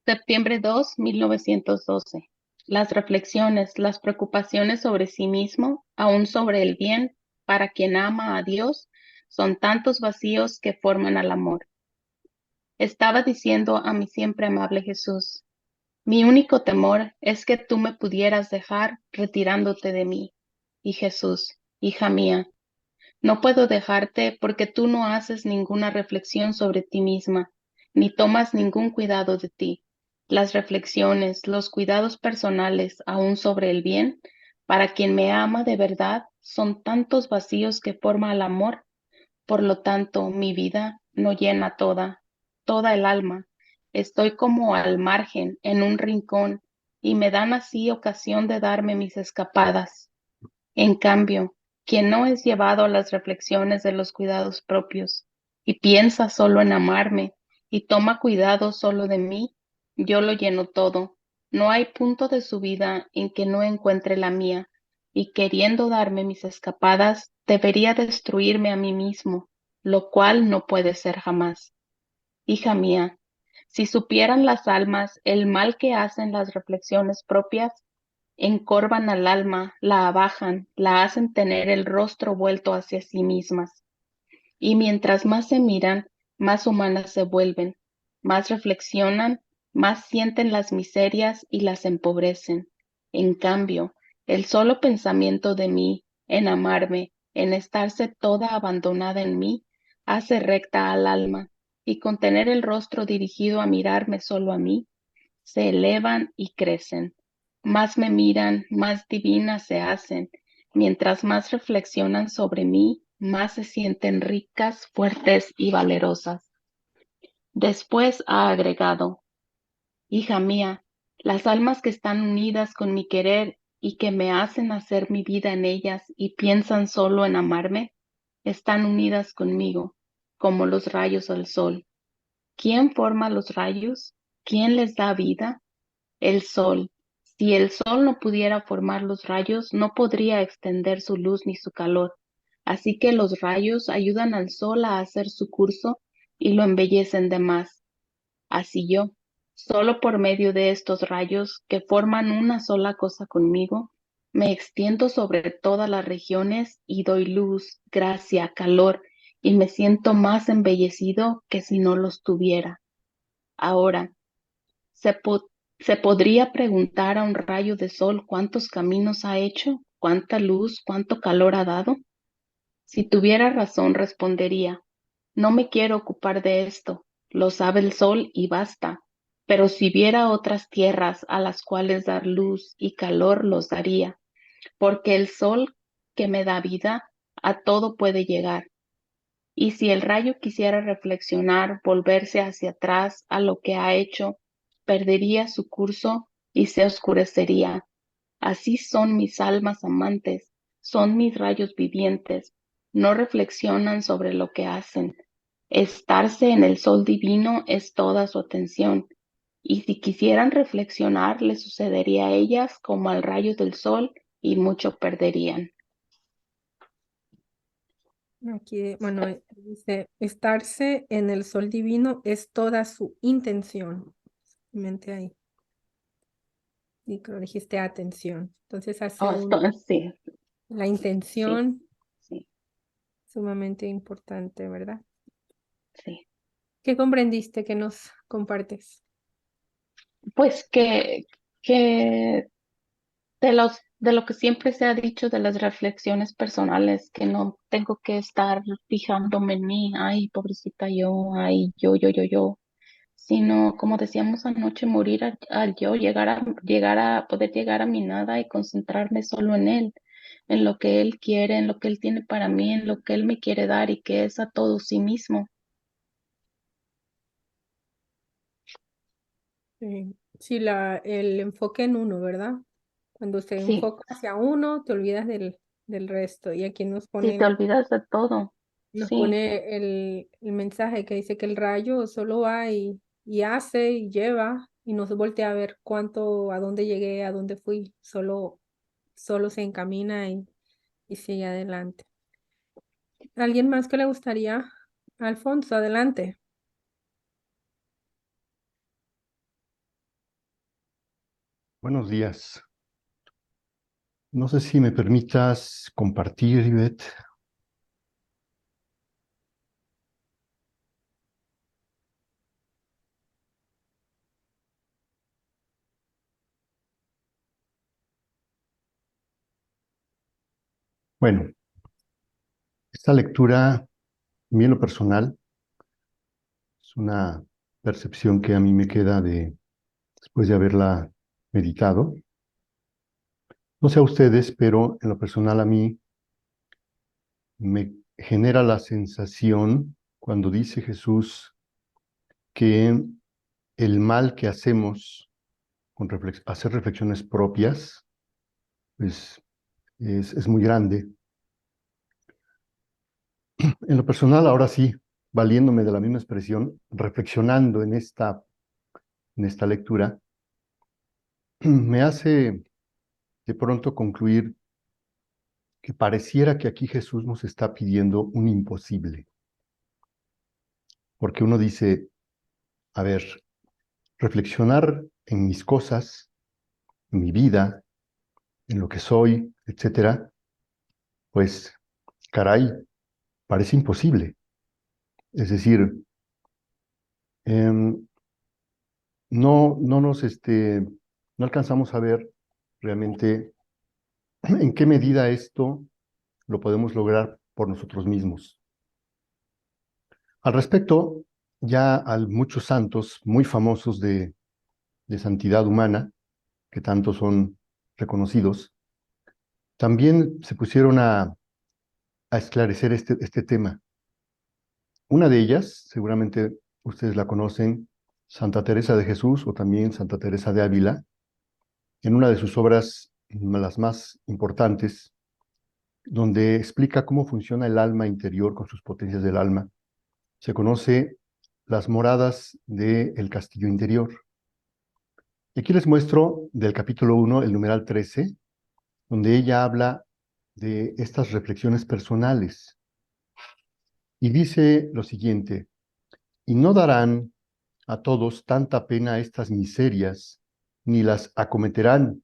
Septiembre 1912. Las reflexiones, las preocupaciones sobre sí mismo, aún sobre el bien, para quien ama a Dios, son tantos vacíos que forman al amor. Estaba diciendo a mi siempre amable Jesús, mi único temor es que tú me pudieras dejar retirándote de mí. Y Jesús, hija mía, no puedo dejarte porque tú no haces ninguna reflexión sobre ti misma, ni tomas ningún cuidado de ti. Las reflexiones, los cuidados personales, aún sobre el bien, para quien me ama de verdad, son tantos vacíos que forma el amor. Por lo tanto, mi vida no llena toda el alma. Estoy como al margen, en un rincón, y me dan así ocasión de darme mis escapadas. En cambio, quien no es llevado a las reflexiones de los cuidados propios y piensa solo en amarme y toma cuidado solo de mí, yo lo lleno todo. No hay punto de su vida en que no encuentre la mía, y queriendo darme mis escapadas, debería destruirme a mí mismo, lo cual no puede ser jamás. Hija mía, si supieran las almas el mal que hacen las reflexiones propias, encorvan al alma, la abajan, la hacen tener el rostro vuelto hacia sí mismas. Y mientras más se miran, más humanas se vuelven, más reflexionan, más sienten las miserias y las empobrecen. En cambio, el solo pensamiento de mí, en amarme, en estarse toda abandonada en mí, hace recta al alma, y con tener el rostro dirigido a mirarme solo a mí, se elevan y crecen. Más me miran, más divinas se hacen. Mientras más reflexionan sobre mí, más se sienten ricas, fuertes y valerosas. Después ha agregado, hija mía, las almas que están unidas con mi querer y que me hacen hacer mi vida en ellas y piensan solo en amarme, están unidas conmigo, como los rayos al sol. ¿Quién forma los rayos? ¿Quién les da vida? El sol. Si el sol no pudiera formar los rayos, no podría extender su luz ni su calor. Así que los rayos ayudan al sol a hacer su curso y lo embellecen de más. Así yo, solo por medio de estos rayos que forman una sola cosa conmigo, me extiendo sobre todas las regiones y doy luz, gracia, calor, y me siento más embellecido que si no los tuviera. Ahora, ¿Se, po- se podría preguntar a un rayo de sol cuántos caminos ha hecho, cuánta luz, cuánto calor ha dado? Si tuviera razón, respondería, no me quiero ocupar de esto, lo sabe el sol y basta. Pero si viera otras tierras a las cuales dar luz y calor, los daría, porque el sol que me da vida a todo puede llegar. Y si el rayo quisiera reflexionar, volverse hacia atrás a lo que ha hecho, perdería su curso y se oscurecería. Así son mis almas amantes, son mis rayos vivientes, no reflexionan sobre lo que hacen. Estarse en el sol divino es toda su atención, y si quisieran reflexionar, le sucedería a ellas como al rayo del sol y mucho perderían. Aquí, bueno, dice, estarse en el sol divino es toda su intención. Mente ahí. Y como dijiste, atención. Entonces hace Oh, sí, la sí, intención sí, sumamente importante, ¿verdad? sí. ¿Qué comprendiste que nos compartes? Pues que de lo que siempre se ha dicho de las reflexiones personales, que no tengo que estar fijándome en mí, ay, pobrecita yo, ay, yo, sino, como decíamos anoche, morir al yo, poder llegar a mi nada y concentrarme solo en él, en lo que él quiere, en lo que él tiene para mí, en lo que él me quiere dar y que es a todo sí mismo. Sí, el enfoque en uno, ¿verdad? Cuando se Sí, enfoca hacia uno, te olvidas del resto. Y aquí si te olvidas de todo, nos sí. pone el mensaje que dice que el rayo solo va y hace y lleva y no se voltea a ver cuánto, a dónde llegué, a dónde fui. Solo se encamina y sigue adelante. ¿Alguien más que le gustaría? Alfonso, adelante. Buenos días. No sé si me permitas compartir, Ivette. Bueno, esta lectura, a mí en lo personal, es una percepción que a mí me queda después de haberla meditado. No sé a ustedes, pero en lo personal a mí me genera la sensación cuando dice Jesús que el mal que hacemos con hacer reflexiones propias, pues es muy grande. En lo personal, ahora sí, valiéndome de la misma expresión, reflexionando en esta lectura, me hace de pronto concluir que pareciera que aquí Jesús nos está pidiendo un imposible, porque uno dice, a ver, reflexionar en mis cosas, en mi vida, en lo que soy, etcétera, pues, caray, parece imposible. Es decir, em, no alcanzamos a ver realmente en qué medida esto lo podemos lograr por nosotros mismos. Al respecto, ya hay muchos santos muy famosos de santidad humana, que tanto son reconocidos, también se pusieron a esclarecer este tema. Una de ellas, seguramente ustedes la conocen, Santa Teresa de Jesús o también Santa Teresa de Ávila, en una de sus obras, las más importantes, donde explica cómo funciona el alma interior con sus potencias del alma. Se conoce las moradas del castillo interior. Y aquí les muestro del capítulo 1, el numeral 13, donde ella habla de estas reflexiones personales. Y dice lo siguiente, y no darán a todos tanta pena estas miserias, ni las acometerán,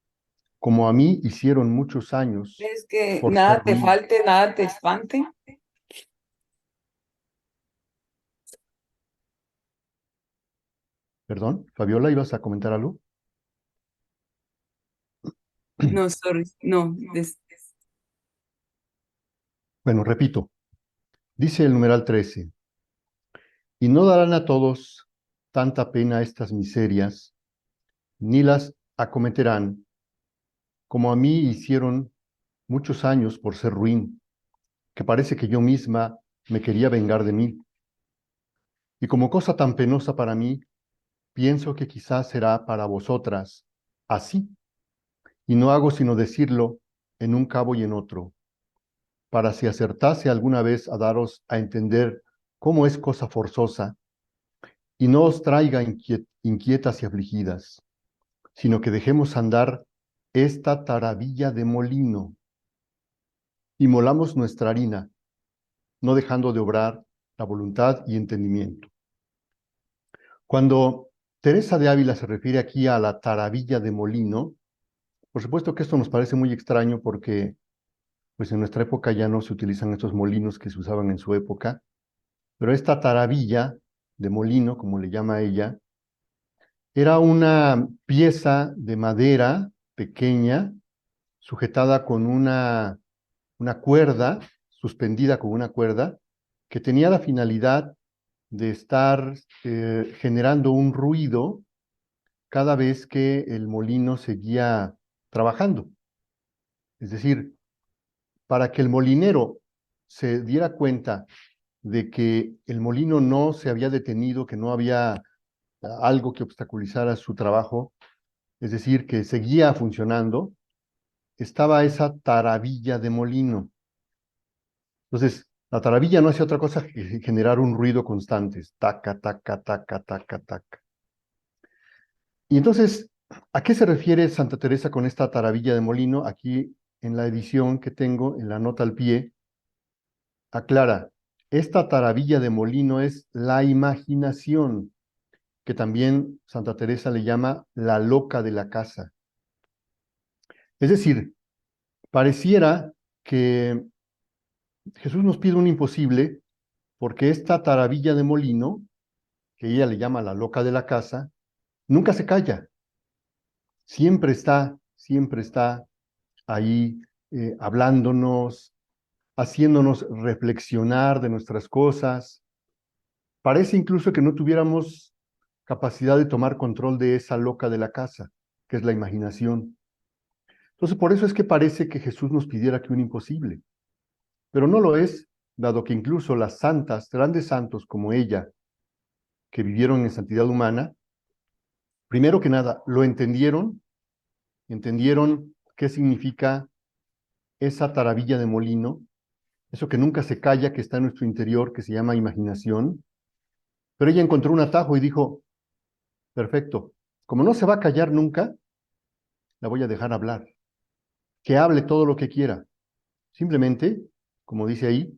como a mí hicieron muchos años Es que por ser nada te ruin. falte, nada te espante. Perdón, Fabiola, ¿ibas a comentar algo? No, sorry, no. Bueno, repito, dice el numeral 13, y no darán a todos tanta pena estas miserias, ni las acometerán, como a mí hicieron muchos años por ser ruin, que parece que yo misma me quería vengar de mí. Y como cosa tan penosa para mí, pienso que quizás será para vosotras así, y no hago sino decirlo en un cabo y en otro, para si acertase alguna vez a daros a entender cómo es cosa forzosa, y no os traiga inquietas y afligidas, sino que dejemos andar esta taravilla de molino, y molamos nuestra harina, no dejando de obrar la voluntad y entendimiento. Cuando Teresa de Ávila se refiere aquí a la taravilla de molino, por supuesto que esto nos parece muy extraño porque pues en nuestra época ya no se utilizan estos molinos que se usaban en su época, pero esta taravilla de molino, como le llama ella, era una pieza de madera pequeña, sujetada con una cuerda, suspendida con una cuerda, que tenía la finalidad de estar generando un ruido cada vez que el molino seguía trabajando. Es decir, para que el molinero se diera cuenta de que el molino no se había detenido, que no había algo que obstaculizara su trabajo, es decir, que seguía funcionando, estaba esa taravilla de molino. Entonces, la taravilla no hacía otra cosa que generar un ruido constante, taca, taca, taca, taca, taca. Y entonces, ¿a qué se refiere Santa Teresa con esta taravilla de molino? Aquí en la edición que tengo, en la nota al pie, aclara, esta taravilla de molino es la imaginación, que también Santa Teresa le llama la loca de la casa. Es decir, pareciera que Jesús nos pide un imposible porque esta taravilla de molino, que ella le llama la loca de la casa, nunca se calla. Siempre está ahí hablándonos, haciéndonos reflexionar de nuestras cosas. Parece incluso que no tuviéramos capacidad de tomar control de esa loca de la casa, que es la imaginación. Entonces, por eso es que parece que Jesús nos pidiera que un imposible, pero no lo es, dado que incluso las santas, grandes santos como ella, que vivieron en santidad humana, primero que nada, lo entendieron qué significa esa taravilla de molino, eso que nunca se calla, que está en nuestro interior, que se llama imaginación, pero ella encontró un atajo y dijo, perfecto, como no se va a callar nunca, la voy a dejar hablar, que hable todo lo que quiera. Simplemente, como dice ahí,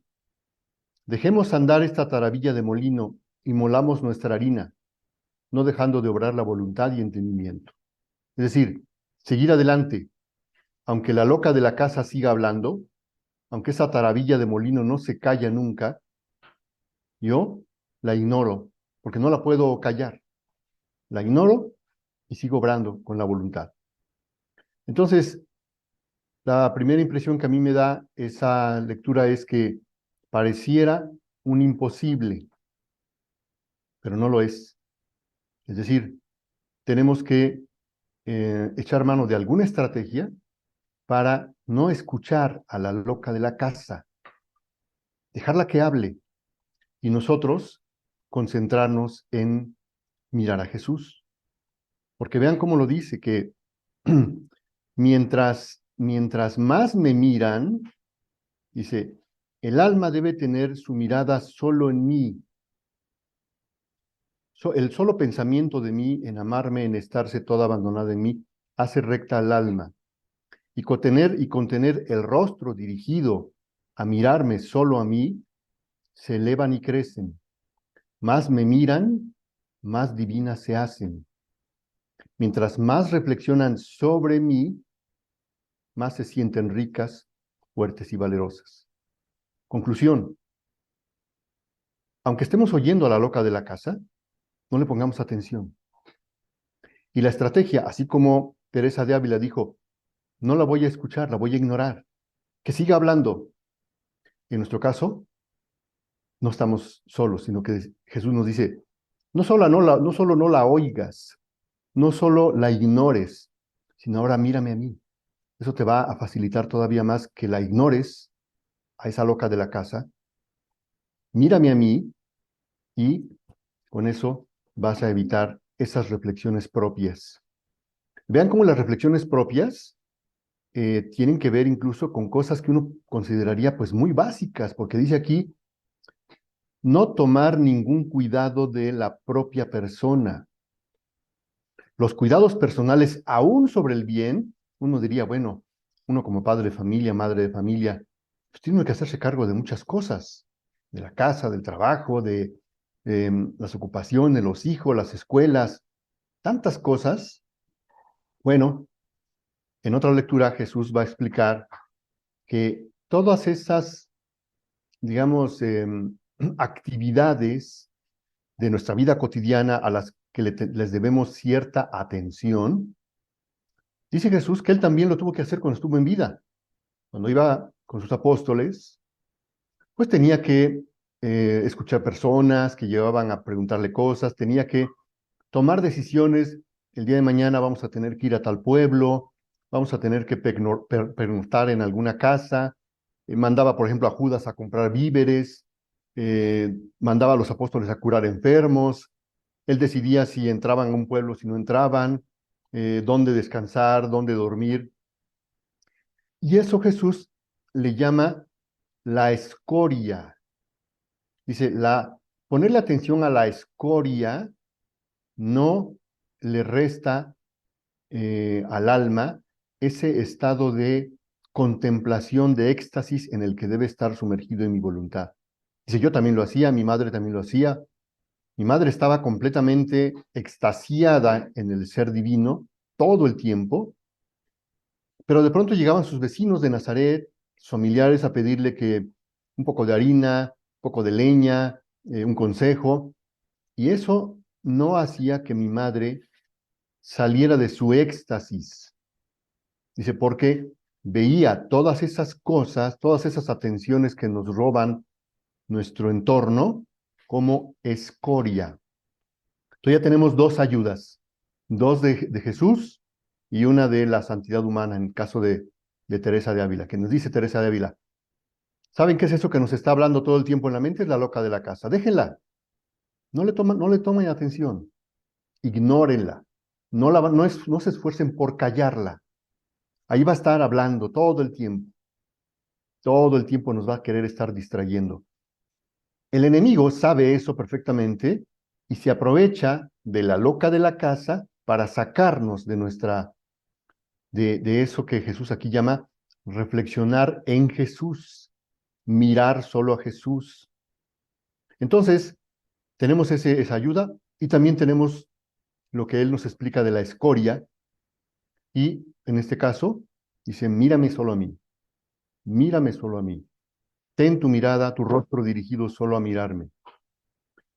dejemos andar esta taravilla de molino y molamos nuestra harina, no dejando de obrar la voluntad y entendimiento. Es decir, seguir adelante, aunque la loca de la casa siga hablando, aunque esa taravilla de molino no se calla nunca, yo la ignoro, porque no la puedo callar. La ignoro y sigo obrando con la voluntad. Entonces, la primera impresión que a mí me da esa lectura es que pareciera un imposible, pero no lo es. Es decir, tenemos que echar mano de alguna estrategia para no escuchar a la loca de la casa, dejarla que hable y nosotros concentrarnos en mirar a Jesús. Porque vean cómo lo dice, que mientras más me miran, dice, el alma debe tener su mirada solo en mí. El solo pensamiento de mí, en amarme, en estarse toda abandonada en mí, hace recta al alma. Y contener el rostro dirigido a mirarme solo a mí, se elevan y crecen. Más me miran, más divinas se hacen. Mientras más reflexionan sobre mí, más se sienten ricas, fuertes y valerosas. Conclusión. Aunque estemos oyendo a la loca de la casa, no le pongamos atención. Y la estrategia, así como Teresa de Ávila dijo, no la voy a escuchar, la voy a ignorar, que siga hablando. En nuestro caso, no estamos solos, sino que Jesús nos dice, no solo no la oigas, no solo la ignores, sino ahora mírame a mí. Eso te va a facilitar todavía más que la ignores a esa loca de la casa. Mírame a mí y con eso vas a evitar esas reflexiones propias. Vean cómo las reflexiones propias tienen que ver incluso con cosas que uno consideraría pues muy básicas, porque dice aquí, no tomar ningún cuidado de la propia persona. Los cuidados personales, aún sobre el bien, uno diría, bueno, uno como padre de familia, madre de familia, pues tiene que hacerse cargo de muchas cosas, de la casa, del trabajo, de las ocupaciones, los hijos, las escuelas, tantas cosas. Bueno, en otra lectura Jesús va a explicar que todas esas, digamos, actividades de nuestra vida cotidiana a las que les debemos cierta atención, dice Jesús que él también lo tuvo que hacer cuando estuvo en vida. Cuando iba con sus apóstoles, pues tenía que escuchar personas que llevaban a preguntarle cosas, tenía que tomar decisiones. El día de mañana vamos a tener que ir a tal pueblo, vamos a tener que pernoctar en alguna casa. Mandaba, por ejemplo, a Judas a comprar víveres, mandaba a los apóstoles a curar enfermos. Él decidía si entraban a un pueblo, si no entraban, dónde descansar, dónde dormir. Y eso Jesús le llama la escoria. Dice, ponerle atención a la escoria no le resta al alma ese estado de contemplación, de éxtasis en el que debe estar sumergido en mi voluntad. Dice, yo también lo hacía, mi madre también lo hacía. Mi madre estaba completamente extasiada en el ser divino todo el tiempo, Pero de pronto llegaban sus vecinos de Nazaret, sus familiares, a pedirle que un poco de harina, un poco de leña, un consejo, y eso no hacía que mi madre saliera de su éxtasis. Dice, porque veía todas esas cosas, todas esas atenciones que nos roban nuestro entorno como escoria. Entonces ya tenemos dos ayudas, dos de Jesús y una de la santidad humana, en el caso de Teresa de Ávila, que nos dice Teresa de Ávila. ¿Saben qué es eso que nos está hablando todo el tiempo en la mente? Es la loca de la casa. Déjenla, no le tomen atención, ignórenla, no se esfuercen por callarla. Ahí va a estar hablando todo el tiempo nos va a querer estar distrayendo. El enemigo sabe eso perfectamente y se aprovecha de la loca de la casa para sacarnos de eso que Jesús aquí llama reflexionar en Jesús, mirar solo a Jesús. Entonces, tenemos esa ayuda y también tenemos lo que él nos explica de la escoria y en este caso dice, mírame solo a mí, ten tu mirada, tu rostro dirigido solo a mirarme.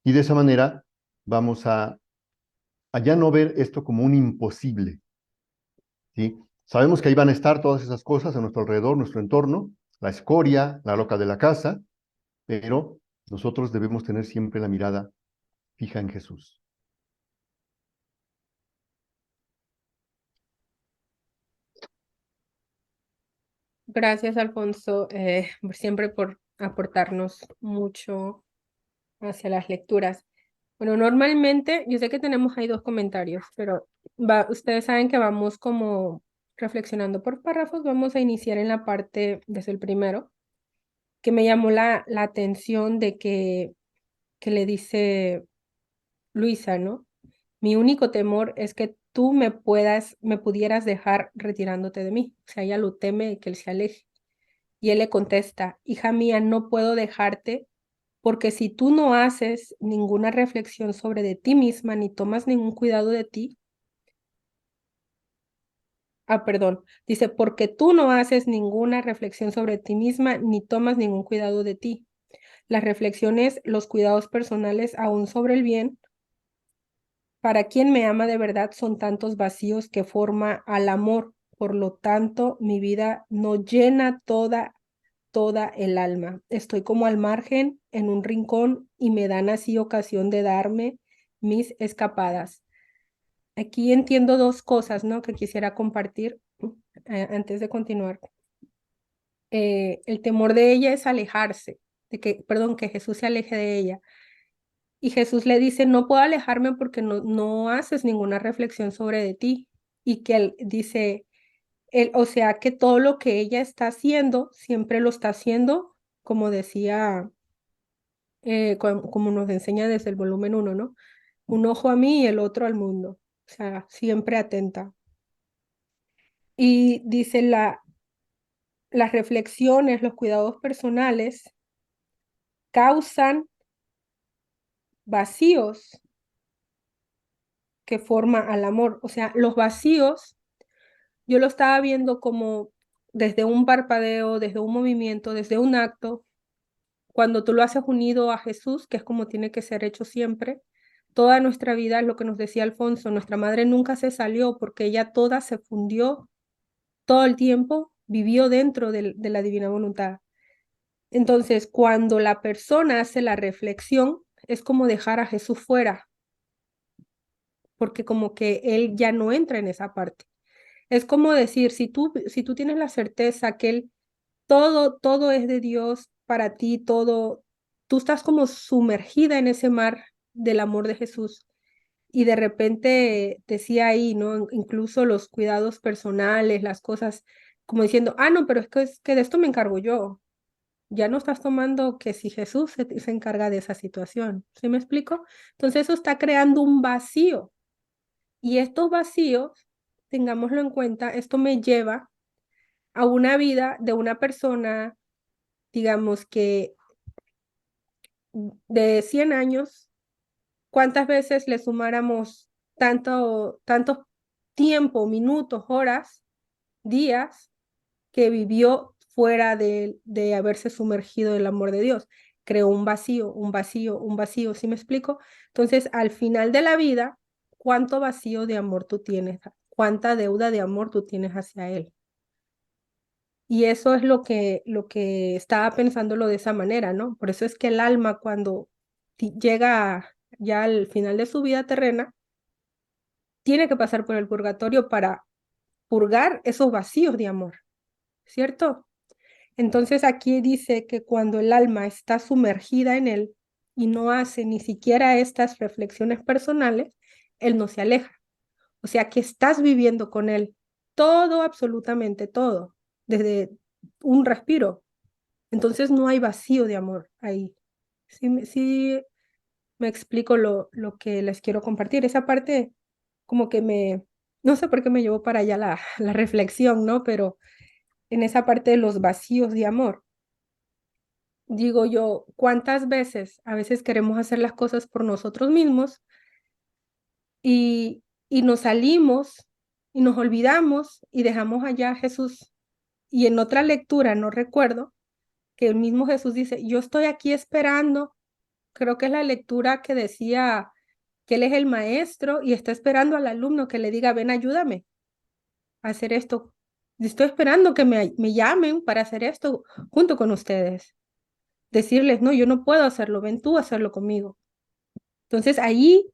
Y de esa manera vamos a ya no ver esto como un imposible, ¿sí? Sabemos que ahí van a estar todas esas cosas a nuestro alrededor, nuestro entorno, la escoria, la loca de la casa, pero nosotros debemos tener siempre la mirada fija en Jesús. Gracias, Alfonso, siempre por aportarnos mucho hacia las lecturas. Bueno, normalmente, yo sé que tenemos ahí dos comentarios, pero ustedes saben que vamos como reflexionando por párrafos. Vamos a iniciar en la parte desde el primero, que me llamó la atención de que le dice Luisa, ¿no? Mi único temor es que tú me pudieras dejar retirándote de mí. O sea, ella lo teme que él se aleje. Y él le contesta, hija mía, no puedo dejarte porque si tú no haces ninguna reflexión sobre de ti misma ni tomas ningún cuidado de ti, perdón, dice, porque tú no haces ninguna reflexión sobre ti misma ni tomas ningún cuidado de ti. Las reflexiones, los cuidados personales aún sobre el bien, para quien me ama de verdad son tantos vacíos que forma al amor. Por lo tanto, mi vida no llena toda el alma. Estoy como al margen, en un rincón, y me dan así ocasión de darme mis escapadas. Aquí entiendo dos cosas, ¿no? Que quisiera compartir antes de continuar. El temor de ella es alejarse, que Jesús se aleje de ella. Y Jesús le dice, no puedo alejarme porque no haces ninguna reflexión sobre de ti. Y que él dice, o sea, que todo lo que ella está haciendo, siempre lo está haciendo, como decía, como nos enseña desde el volumen 1, ¿no? Un ojo a mí y el otro al mundo. O sea, siempre atenta. Y dice, las reflexiones, los cuidados personales causan vacíos que forma al amor. O sea, los vacíos, yo lo estaba viendo como desde un parpadeo, desde un movimiento, desde un acto. Cuando tú lo haces unido a Jesús, que es como tiene que ser hecho siempre, toda nuestra vida, lo que nos decía Alfonso, nuestra madre nunca se salió porque ella toda se fundió, todo el tiempo vivió dentro de la divina voluntad. Entonces, cuando la persona hace la reflexión, es como dejar a Jesús fuera, porque como que él ya no entra en esa parte. Es como decir, si tú tienes la certeza que él, todo es de Dios para ti, todo, tú estás como sumergida en ese mar del amor de Jesús. Y de repente decía ahí, ¿no? Incluso los cuidados personales, las cosas, como diciendo, no, pero es que de esto me encargo yo. Ya no estás tomando que si Jesús se encarga de esa situación. ¿Sí me explico? Entonces eso está creando un vacío. Y estos vacíos, tengámoslo en cuenta, esto me lleva a una vida de una persona, digamos que de 100 años, ¿cuántas veces le sumáramos tanto tiempo, minutos, horas, días que vivió fuera de haberse sumergido en el amor de Dios. Creó un vacío, un vacío, un vacío, ¿sí me explico? Entonces, al final de la vida, ¿cuánto vacío de amor tú tienes? ¿Cuánta deuda de amor tú tienes hacia Él? Y eso es lo que estaba pensándolo de esa manera, ¿no? Por eso es que el alma cuando llega ya al final de su vida terrena, tiene que pasar por el purgatorio para purgar esos vacíos de amor, ¿cierto? Entonces aquí dice que cuando el alma está sumergida en él y no hace ni siquiera estas reflexiones personales, él no se aleja. O sea que estás viviendo con él todo, absolutamente todo, desde un respiro. Entonces no hay vacío de amor ahí. Sí me explico lo que les quiero compartir. Esa parte como que no sé por qué me llevó para allá la reflexión, ¿no? Pero en esa parte de los vacíos de amor, digo yo, ¿cuántas veces a veces queremos hacer las cosas por nosotros mismos y nos salimos y nos olvidamos y dejamos allá a Jesús? Y en otra lectura, no recuerdo, que el mismo Jesús dice, yo estoy aquí esperando, creo que es la lectura que decía que él es el maestro y está esperando al alumno que le diga, ven, ayúdame a hacer esto. Estoy esperando que me llamen para hacer esto junto con ustedes. Decirles, no, yo no puedo hacerlo, ven tú a hacerlo conmigo. Entonces ahí,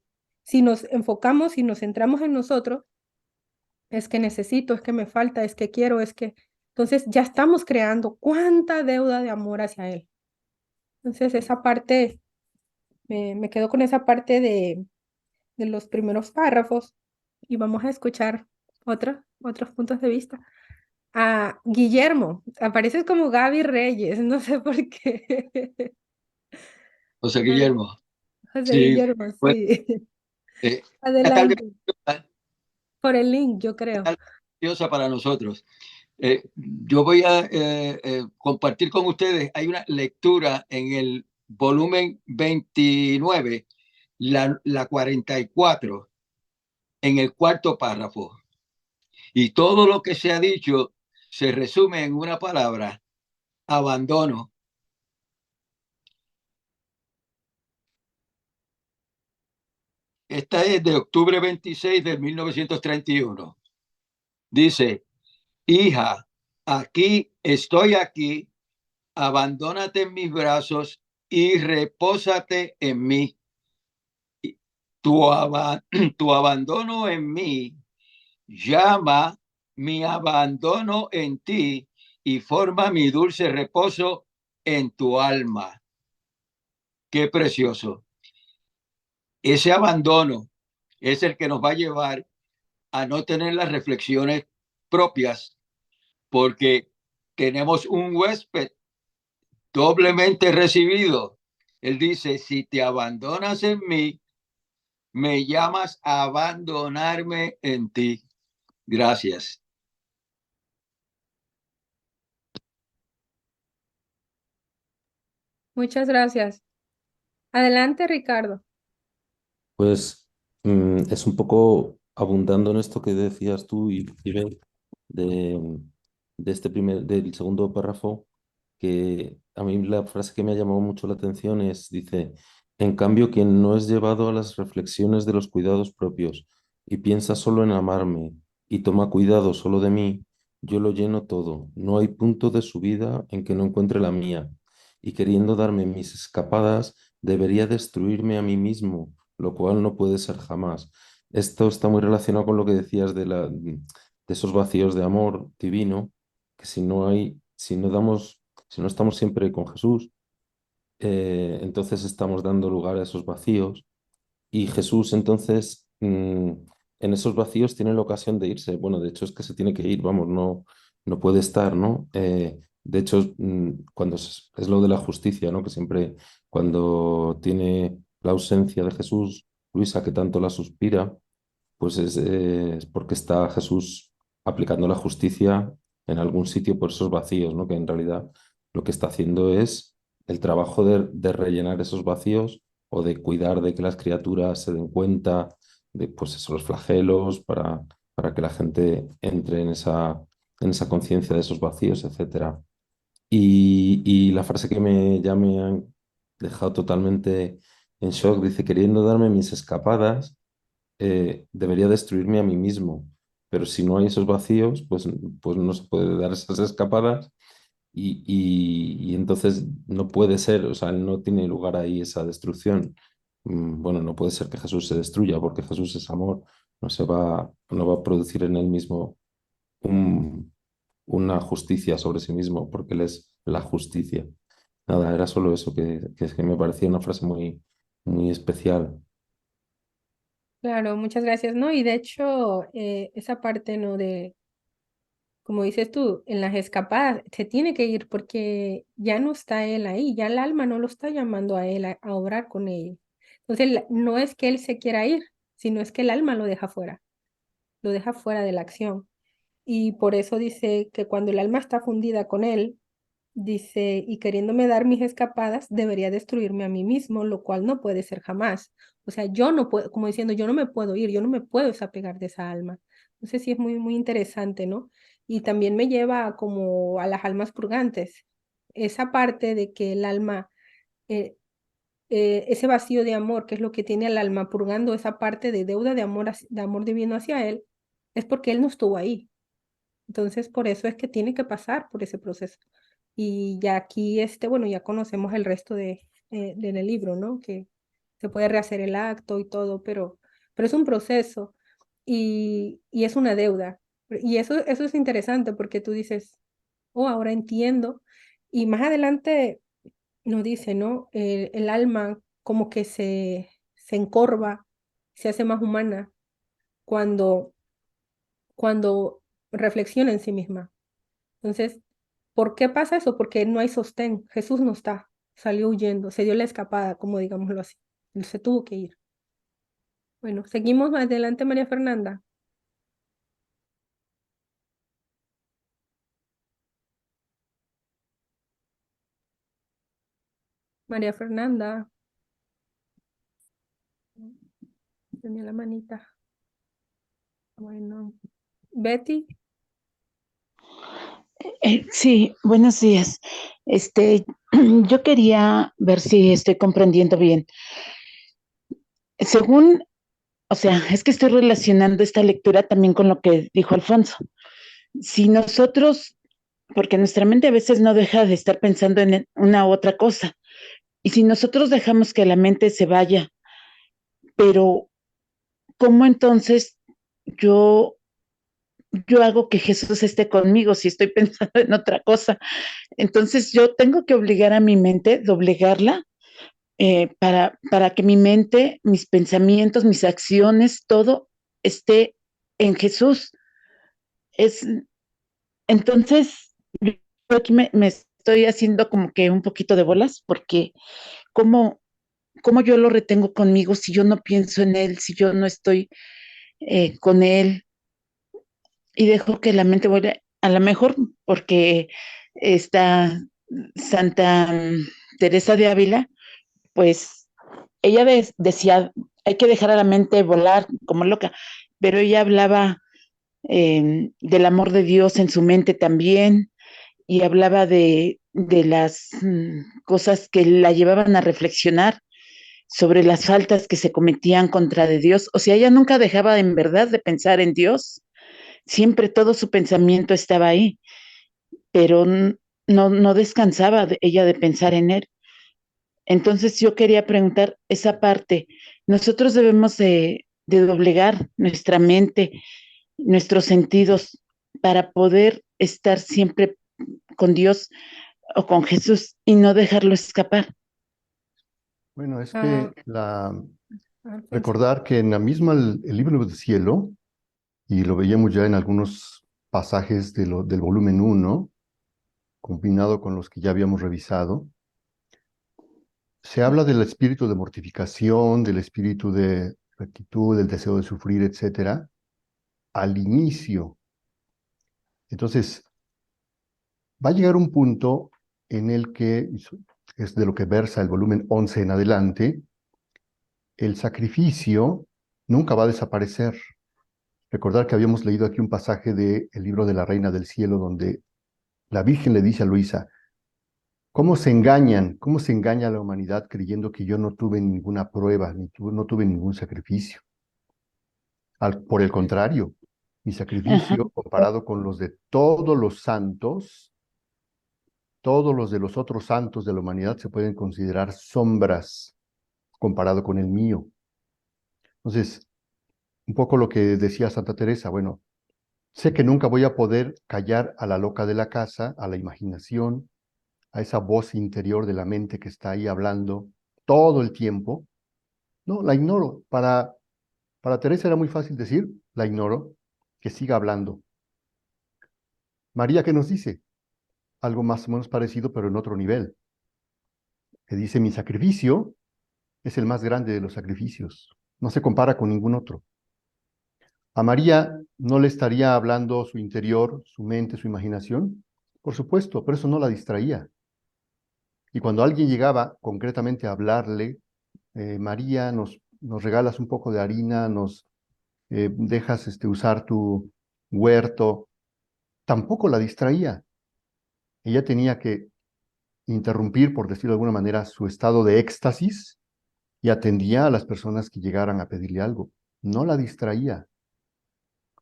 si nos enfocamos y nos centramos en nosotros, es que necesito, es que me falta, es que quiero, es que... Entonces ya estamos creando cuánta deuda de amor hacia Él. Entonces esa parte, me quedo con esa parte de los primeros párrafos y vamos a escuchar otros puntos de vista. A Guillermo, apareces como Gaby Reyes, no sé por qué. José Guillermo. José Sí, Guillermo, pues, sí. esta tarde Adelante. Por el link, yo creo. es preciosa para nosotros. Yo voy a compartir con ustedes, hay una lectura en el volumen 29, la 44, en el cuarto párrafo. Y todo lo que se ha dicho se resume en una palabra: abandono. Esta es de octubre 26 de 1931. Dice: hija, estoy aquí, abandónate en mis brazos y repósate en mí. Tu, tu abandono en mí llama mi abandono en ti y forma mi dulce reposo en tu alma. Qué precioso. Ese abandono es el que nos va a llevar a no tener las reflexiones propias, porque tenemos un huésped doblemente recibido. Él dice: si te abandonas en mí, me llamas a abandonarme en ti. Gracias. Muchas gracias. Adelante, Ricardo. Pues es un poco abundando en esto que decías tú y Iber, de, del segundo párrafo, que a mí la frase que me ha llamado mucho la atención dice, en cambio, quien no es llevado a las reflexiones de los cuidados propios y piensa solo en amarme y toma cuidado solo de mí, yo lo lleno todo. No hay punto de su vida en que no encuentre la mía. Y queriendo darme mis escapadas, debería destruirme a mí mismo, lo cual no puede ser jamás. Esto está muy relacionado con lo que decías de esos vacíos de amor divino, que si no damos, si no estamos siempre con Jesús, entonces estamos dando lugar a esos vacíos y Jesús entonces en esos vacíos tiene la ocasión de irse. Bueno, de hecho es que se tiene que ir, vamos, no puede estar, ¿no? De hecho, cuando es lo de la justicia, ¿no? Que siempre cuando tiene la ausencia de Jesús, Luisa, que tanto la suspira, pues es porque está Jesús aplicando la justicia en algún sitio por esos vacíos, ¿no? Que en realidad lo que está haciendo es el trabajo de rellenar esos vacíos o de cuidar de que las criaturas se den cuenta de pues eso, los flagelos para que la gente entre en esa conciencia de esos vacíos, etcétera. Y la frase que ya me han dejado totalmente en shock dice, queriendo darme mis escapadas, debería destruirme a mí mismo. Pero si no hay esos vacíos, pues no se puede dar esas escapadas y entonces no puede ser, o sea, no tiene lugar ahí esa destrucción. Bueno, no puede ser que Jesús se destruya porque Jesús es amor, no va a producir en él mismo un- una justicia sobre sí mismo porque él es la justicia. Nada, era solo eso que me parecía una frase muy, muy especial. Claro, muchas gracias, ¿no? Y de hecho, esa parte, ¿no? Como dices tú, en las escapadas se tiene que ir porque ya no está él ahí, ya el alma no lo está llamando a él a obrar con él. Entonces, no es que él se quiera ir, sino es que el alma lo deja fuera de la acción. Y por eso dice que cuando el alma está fundida con él, dice, y queriéndome dar mis escapadas, debería destruirme a mí mismo, lo cual no puede ser jamás. O sea, yo no puedo, como diciendo, yo no me puedo ir, yo no me puedo desapegar de esa alma. Entonces sí es muy, muy interesante, ¿no? Y también me lleva como a las almas purgantes. Esa parte de que el alma, eh, ese vacío de amor, que es lo que tiene al alma purgando esa parte de deuda de amor, de amor divino hacia él, es porque él no estuvo ahí. Entonces, por eso es que tiene que pasar por ese proceso. Y ya aquí, bueno, ya conocemos el resto del libro, ¿no? Que se puede rehacer el acto y todo, pero es un proceso y es una deuda. Y eso es interesante porque tú dices, oh, ahora entiendo. Y más adelante nos dice, ¿no? El alma como que se encorva, se hace más humana cuando, cuando reflexiona en sí misma. Entonces, ¿por qué pasa eso? Porque no hay sostén. Jesús no está. Salió huyendo, se dio la escapada, como digámoslo así. Él se tuvo que ir. Bueno, seguimos adelante, María Fernanda. María Fernanda, tenía la manita. Bueno, Betty, Sí, buenos días. Yo quería ver si estoy comprendiendo bien. Según, o sea, es que estoy relacionando esta lectura también con lo que dijo Alfonso. Si nosotros, porque nuestra mente a veces no deja de estar pensando en una u otra cosa, y si nosotros dejamos que la mente se vaya, pero ¿cómo entonces yo, yo hago que Jesús esté conmigo si estoy pensando en otra cosa? Entonces yo tengo que obligar a mi mente, doblegarla, para que mi mente, mis pensamientos, mis acciones, todo esté en Jesús. Es, entonces, yo aquí me estoy haciendo como que un poquito de bolas, porque ¿cómo, cómo yo lo retengo conmigo si yo no pienso en Él, si yo no estoy con Él y dejo que la mente vuelva, a lo mejor porque está Santa Teresa de Ávila, pues ella decía, hay que dejar a la mente volar como loca, pero ella hablaba del amor de Dios en su mente también y hablaba de las cosas que la llevaban a reflexionar sobre las faltas que se cometían contra de Dios. O sea, ella nunca dejaba en verdad de pensar en Dios, siempre todo su pensamiento estaba ahí, pero no descansaba ella de pensar en Él. Entonces yo quería preguntar esa parte. Nosotros debemos de doblegar nuestra mente, nuestros sentidos para poder estar siempre con Dios o con Jesús y no dejarlo escapar. Bueno, es ah, que Alfonso. recordar que en la misma el libro del cielo, y lo veíamos ya en algunos pasajes del volumen uno combinado con los que ya habíamos revisado, se habla del espíritu de mortificación, del espíritu de rectitud, del deseo de sufrir, etcétera, al inicio. Entonces, va a llegar un punto en el que, es de lo que versa el volumen 11 en adelante, el sacrificio nunca va a desaparecer. recordar que habíamos leído aquí un pasaje del libro de la Reina del Cielo, donde la Virgen le dice a Luisa, cómo se engaña a la humanidad creyendo que yo no tuve ninguna prueba, no tuve ningún sacrificio. Por el contrario, mi sacrificio comparado con los de todos los santos, todos los de los otros santos de la humanidad se pueden considerar sombras comparado con el mío. Entonces, un poco lo que decía Santa Teresa, bueno, sé que nunca voy a poder callar a la loca de la casa, a la imaginación, a esa voz interior de la mente que está ahí hablando todo el tiempo. No, la ignoro. Para Teresa era muy fácil decir, la ignoro, que siga hablando. María, ¿qué nos dice? Algo más o menos parecido, pero en otro nivel. Que dice, mi sacrificio es el más grande de los sacrificios. No se compara con ningún otro. ¿A María no le estaría hablando su interior, su mente, su imaginación? Por supuesto, pero eso no la distraía. Y cuando alguien llegaba concretamente a hablarle, María, nos regalas un poco de harina, nos dejas usar tu huerto, tampoco la distraía. Ella tenía que interrumpir, por decirlo de alguna manera, su estado de éxtasis y atendía a las personas que llegaran a pedirle algo. No la distraía.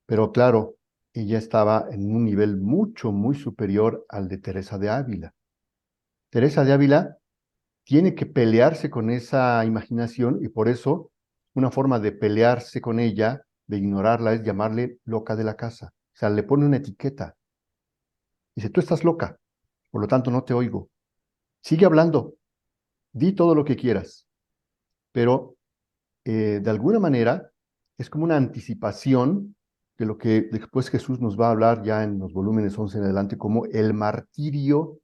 Pero claro, ella estaba en un nivel muy superior al de Teresa de Ávila. Teresa de Ávila tiene que pelearse con esa imaginación y por eso una forma de pelearse con ella, de ignorarla, es llamarle loca de la casa. O sea, le pone una etiqueta. Dice, tú estás loca, por lo tanto no te oigo. Sigue hablando, di todo lo que quieras, pero de alguna manera es como una anticipación de lo que después Jesús nos va a hablar ya en los volúmenes 11 en adelante como el martirio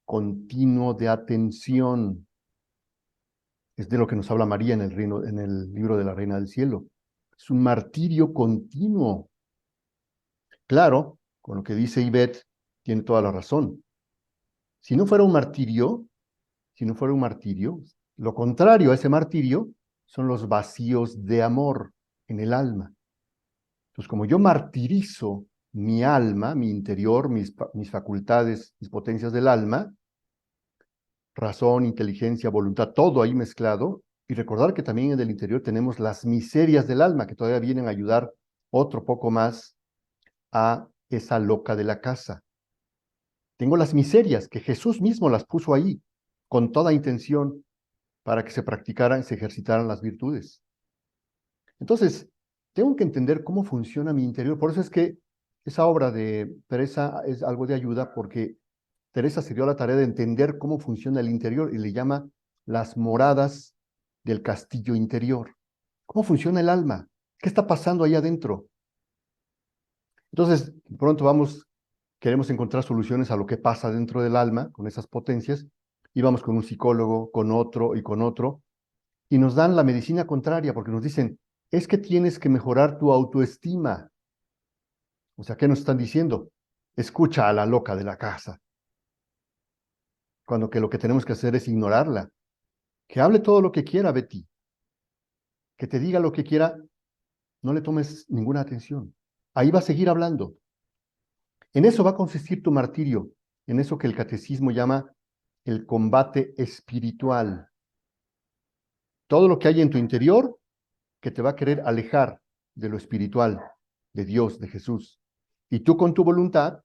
continuo de atención. Es de lo que nos habla María en el libro de la Reina del Cielo. Es un martirio continuo. Claro, con lo que dice Ivette, tiene toda la razón. Si no fuera un martirio, lo contrario a ese martirio son los vacíos de amor en el alma. Entonces, como yo martirizo mi alma, mi interior, mis facultades, mis potencias del alma, razón, inteligencia, voluntad, todo ahí mezclado, y recordar que también en el interior tenemos las miserias del alma que todavía vienen a ayudar otro poco más a esa loca de la casa. Tengo las miserias que Jesús mismo las puso ahí con toda intención para que se practicaran, se ejercitaran las virtudes. Entonces, tengo que entender cómo funciona mi interior. Por eso es que esa obra de Teresa es algo de ayuda, porque Teresa se dio a la tarea de entender cómo funciona el interior y le llama las moradas del castillo interior. ¿Cómo funciona el alma? ¿Qué está pasando ahí adentro? Entonces, pronto queremos encontrar soluciones a lo que pasa dentro del alma con esas potencias, y vamos con un psicólogo, con otro y con otro, y nos dan la medicina contraria porque nos dicen, es que tienes que mejorar tu autoestima. O sea, ¿qué nos están diciendo? Escucha a la loca de la casa. Cuando que lo que tenemos que hacer es ignorarla. Que hable todo lo que quiera, Betty. Que te diga lo que quiera, no le tomes ninguna atención. Ahí va a seguir hablando. En eso va a consistir tu martirio, en eso que el catecismo llama el combate espiritual. Todo lo que hay en tu interior que te va a querer alejar de lo espiritual, de Dios, de Jesús. Y tú con tu voluntad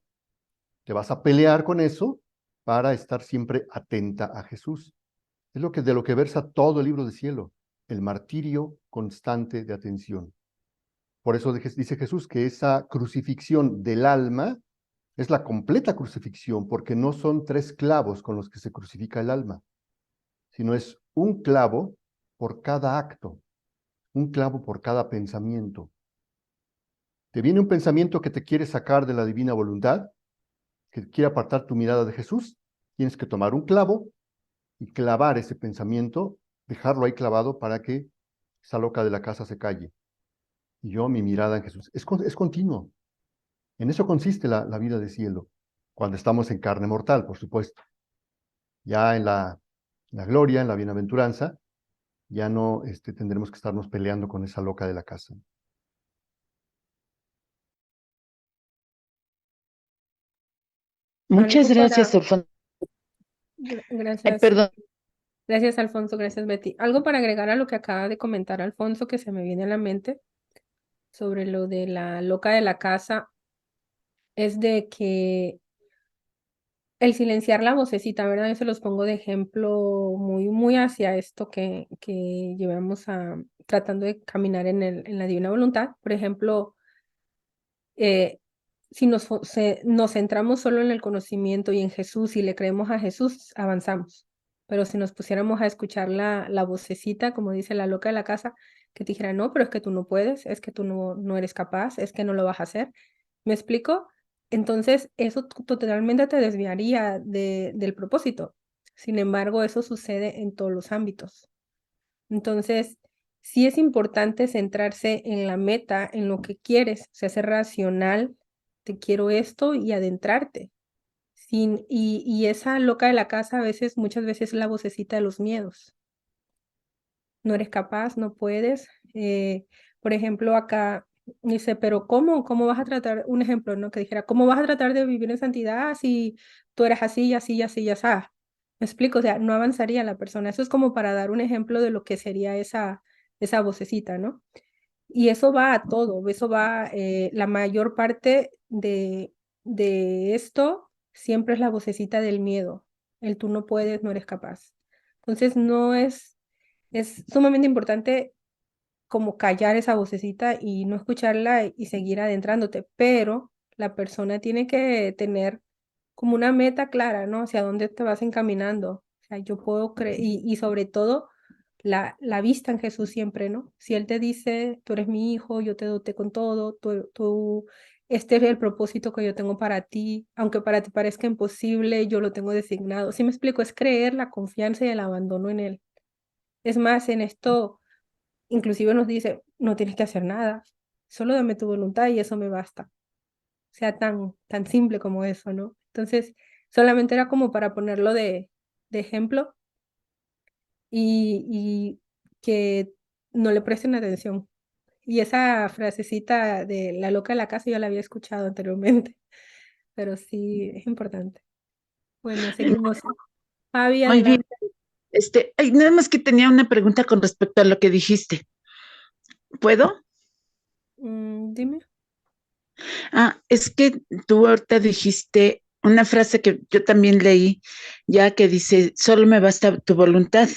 te vas a pelear con eso para estar siempre atenta a Jesús. Es de lo que versa todo el libro del cielo, el martirio constante de atención. Por eso dice Jesús que esa crucifixión del alma es la completa crucifixión, porque no son 3 clavos con los que se crucifica el alma, sino es un clavo por cada acto, un clavo por cada pensamiento. Te viene un pensamiento que te quiere sacar de la divina voluntad, que quiere apartar tu mirada de Jesús, tienes que tomar un clavo y clavar ese pensamiento, dejarlo ahí clavado para que esa loca de la casa se calle. Y yo, mi mirada en Jesús. Es continuo. En eso consiste la vida de cielo, cuando estamos en carne mortal, por supuesto. Ya en la gloria, en la bienaventuranza, ya no tendremos que estarnos peleando con esa loca de la casa. Muchas Algo gracias, para... Alfonso. Ay, Gracias. perdón. Gracias, Alfonso. Gracias, Betty. Algo para agregar a lo que acaba de comentar Alfonso, que se me viene a la mente sobre lo de la loca de la casa, es de que el silenciar la vocecita, ¿verdad? Yo se los pongo de ejemplo muy hacia esto que llevamos tratando de caminar en la divina voluntad. Por ejemplo, si nos centramos solo en el conocimiento y en Jesús y le creemos a Jesús, avanzamos. Pero si nos pusiéramos a escuchar la vocecita, como dice la loca de la casa, que te dijera, no, pero es que tú no puedes, es que tú no eres capaz, es que no lo vas a hacer. ¿Me explico? Entonces, eso totalmente te desviaría del propósito. Sin embargo, eso sucede en todos los ámbitos. Entonces, sí es importante centrarse en la meta, en lo que quieres, o sea, ser racional, te quiero esto y adentrarte. Y esa loca de la casa muchas veces es la vocecita de los miedos. No eres capaz, no puedes. Por ejemplo, acá dice, pero ¿cómo vas a tratar, un ejemplo, ¿no? Que dijera, ¿cómo vas a tratar de vivir en santidad si tú eres así, y así, y así, y así? Me explico, o sea, no avanzaría la persona. Eso es como para dar un ejemplo de lo que sería esa vocecita, ¿no? Y eso va a todo, eso va, la mayor parte de esto siempre es la vocecita del miedo, el tú no puedes, no eres capaz. Entonces es sumamente importante como callar esa vocecita y no escucharla y seguir adentrándote, pero la persona tiene que tener como una meta clara, ¿no? Hacia dónde te vas encaminando. O sea, yo puedo creer, y sobre todo la vista en Jesús siempre, ¿no? Si Él te dice, tú eres mi hijo, yo te doté con todo, este es el propósito que yo tengo para ti, aunque para ti parezca imposible, yo lo tengo designado. ¿Sí me explico? Es creer la confianza y el abandono en Él. Es más, en esto, inclusive nos dice, no tienes que hacer nada, solo dame tu voluntad y eso me basta. O sea, tan simple como eso, ¿no? Entonces, solamente era como para ponerlo de ejemplo y que no le presten atención. Y esa frasecita de la loca de la casa yo la había escuchado anteriormente, pero sí es importante. Bueno, seguimos. Fabi, Muy bien. adelante. Ay, nada más que tenía una pregunta con respecto a lo que dijiste. ¿Puedo? Dime. Es que tú ahorita dijiste una frase que yo también leí, ya que dice, solo me basta tu voluntad.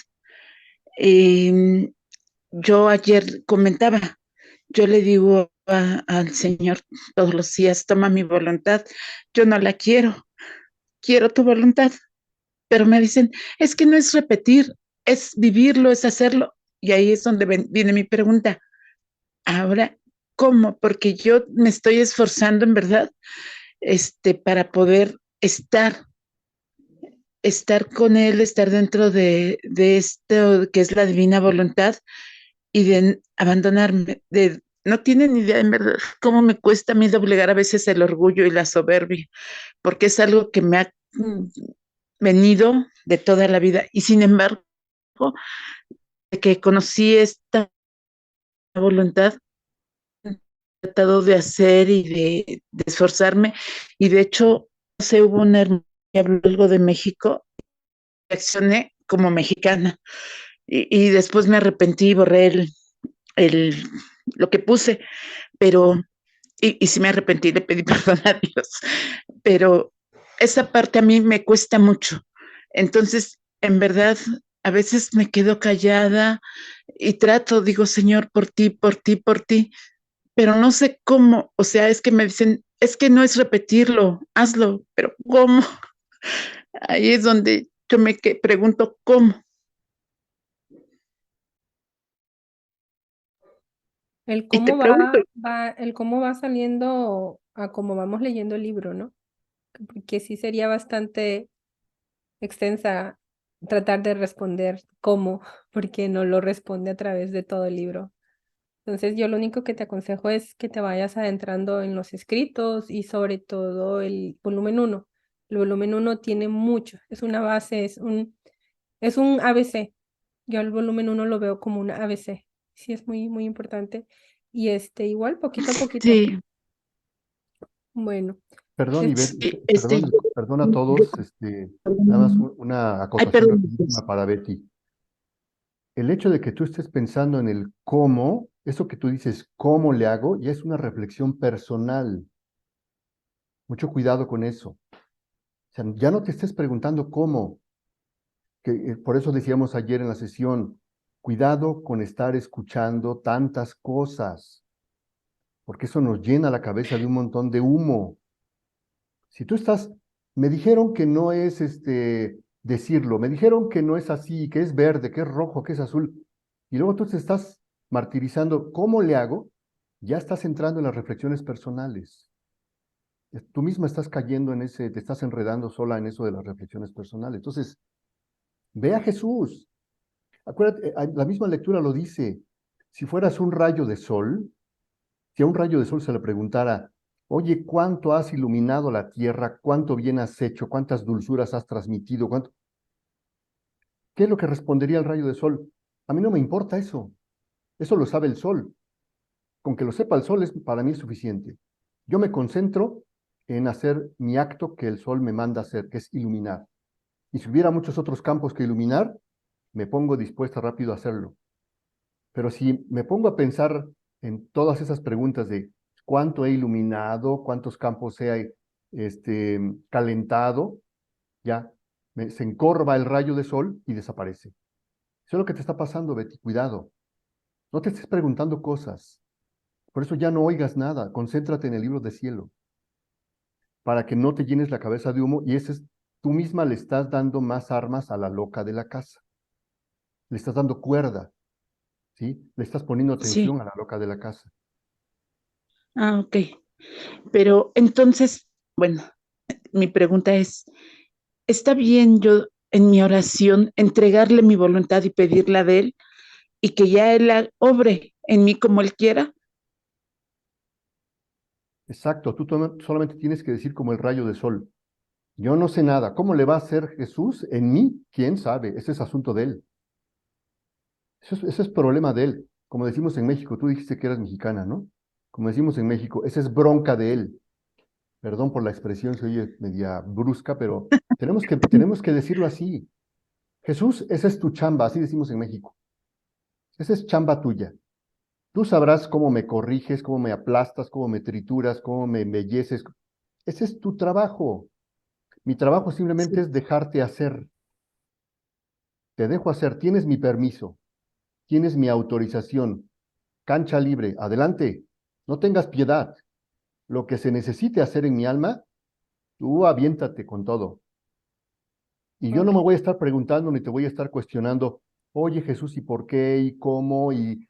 Yo ayer comentaba, yo le digo al Señor todos los días, toma mi voluntad, yo no la quiero, quiero tu voluntad, pero me dicen, es que no es repetir, es vivirlo, es hacerlo. Y ahí es donde viene mi pregunta. Ahora, ¿cómo? Porque yo me estoy esforzando en verdad, para poder estar con Él, estar dentro de esto que es la divina voluntad y de abandonarme. No tienen idea en verdad cómo me cuesta a mí doblegar a veces el orgullo y la soberbia, porque es algo que me ha venido de toda la vida. Y sin embargo, de que conocí esta voluntad, he tratado de hacer y de esforzarme. Y de hecho, no sé, hubo una hermana que habló algo de México, reaccioné como mexicana. Y después me arrepentí y borré el, lo que puse, pero, y sí me arrepentí, le pedí perdón a Dios, pero esa parte a mí me cuesta mucho. Entonces, en verdad, a veces me quedo callada y trato, digo, Señor, por ti, por ti, por ti, pero no sé cómo, o sea, es que me dicen, es que no es repetirlo, hazlo, pero ¿cómo? Ahí es donde yo me pregunto cómo. El Y te cómo pregunto, el cómo va saliendo a cómo vamos leyendo el libro, ¿no? Porque sí sería bastante extensa tratar de responder cómo, porque no lo responde a través de todo el libro. Entonces yo lo único que te aconsejo es que te vayas adentrando en los escritos y sobre todo el volumen 1. El volumen 1 tiene mucho, es una base, es un ABC. Yo el volumen 1 lo veo como un ABC. Sí, es muy importante. Y igual, poquito a poquito. sí, Bueno, Perdón, Es- Ivette, Este, perdón a todos, nada más una ay, acotación perdón. rapidísima para Betty. El hecho de que tú estés pensando en el cómo, eso que tú dices, ¿cómo le hago? Ya es una reflexión personal. Mucho cuidado con eso. O sea, ya no te estés preguntando cómo, que por eso decíamos ayer en la sesión, cuidado con estar escuchando tantas cosas, porque eso nos llena la cabeza de un montón de humo. Si tú estás, me dijeron que no es decirlo, me dijeron que no es así, que es verde, que es rojo, que es azul, y luego tú te estás martirizando, ¿cómo le hago? Ya estás entrando en las reflexiones personales. Tú misma estás cayendo en ese, te estás enredando sola en eso de las reflexiones personales. Entonces, ve a Jesús. Acuérdate, la misma lectura lo dice. Si fueras un rayo de sol, si a un rayo de sol se le preguntara, oye, ¿cuánto has iluminado la tierra? ¿Cuánto bien has hecho? ¿Cuántas dulzuras has transmitido? ¿Qué es lo que respondería el rayo de sol? A mí no me importa eso. Eso lo sabe el sol. Con que lo sepa el sol para mí es suficiente. Yo me concentro en hacer mi acto que el sol me manda hacer, que es iluminar. Y si hubiera muchos otros campos que iluminar, me pongo dispuesta rápido a hacerlo. Pero si me pongo a pensar en todas esas preguntas de cuánto he iluminado, cuántos campos he calentado, ya se encorva el rayo de sol y desaparece. Eso es lo que te está pasando, Betty, cuidado. No te estés preguntando cosas. Por eso ya no oigas nada. Concéntrate en el libro de cielo, para que no te llenes la cabeza de humo y tú misma le estás dando más armas a la loca de la casa. Le estás dando cuerda, ¿sí? Le estás poniendo Sí, atención a la loca de la casa. ok. Pero entonces, bueno, mi pregunta es, ¿está bien yo en mi oración entregarle mi voluntad y pedirla de él y que ya él obre en mí como él quiera? Exacto, tú solamente tienes que decir como el rayo de sol. Yo no sé nada. ¿Cómo le va a hacer Jesús en mí? ¿Quién sabe? Ese es asunto de él. Ese es problema de él. Como decimos en México, tú dijiste que eras mexicana, ¿no? Como decimos en México, esa es bronca de él. Perdón por la expresión, se oye media brusca, pero tenemos que decirlo así. Jesús, esa es tu chamba, así decimos en México. Esa es chamba tuya. Tú sabrás cómo me corriges, cómo me aplastas, cómo me trituras, cómo me embelleces. Ese es tu trabajo. Mi trabajo simplemente Sí. es dejarte hacer. Te dejo hacer. Tienes mi permiso. Tienes mi autorización. Cancha libre. Adelante. No tengas piedad. Lo que se necesite hacer en mi alma, tú aviéntate con todo. Y yo no Ok. me voy a estar preguntando ni te voy a estar cuestionando, oye Jesús, ¿y por qué? ¿Y cómo? Y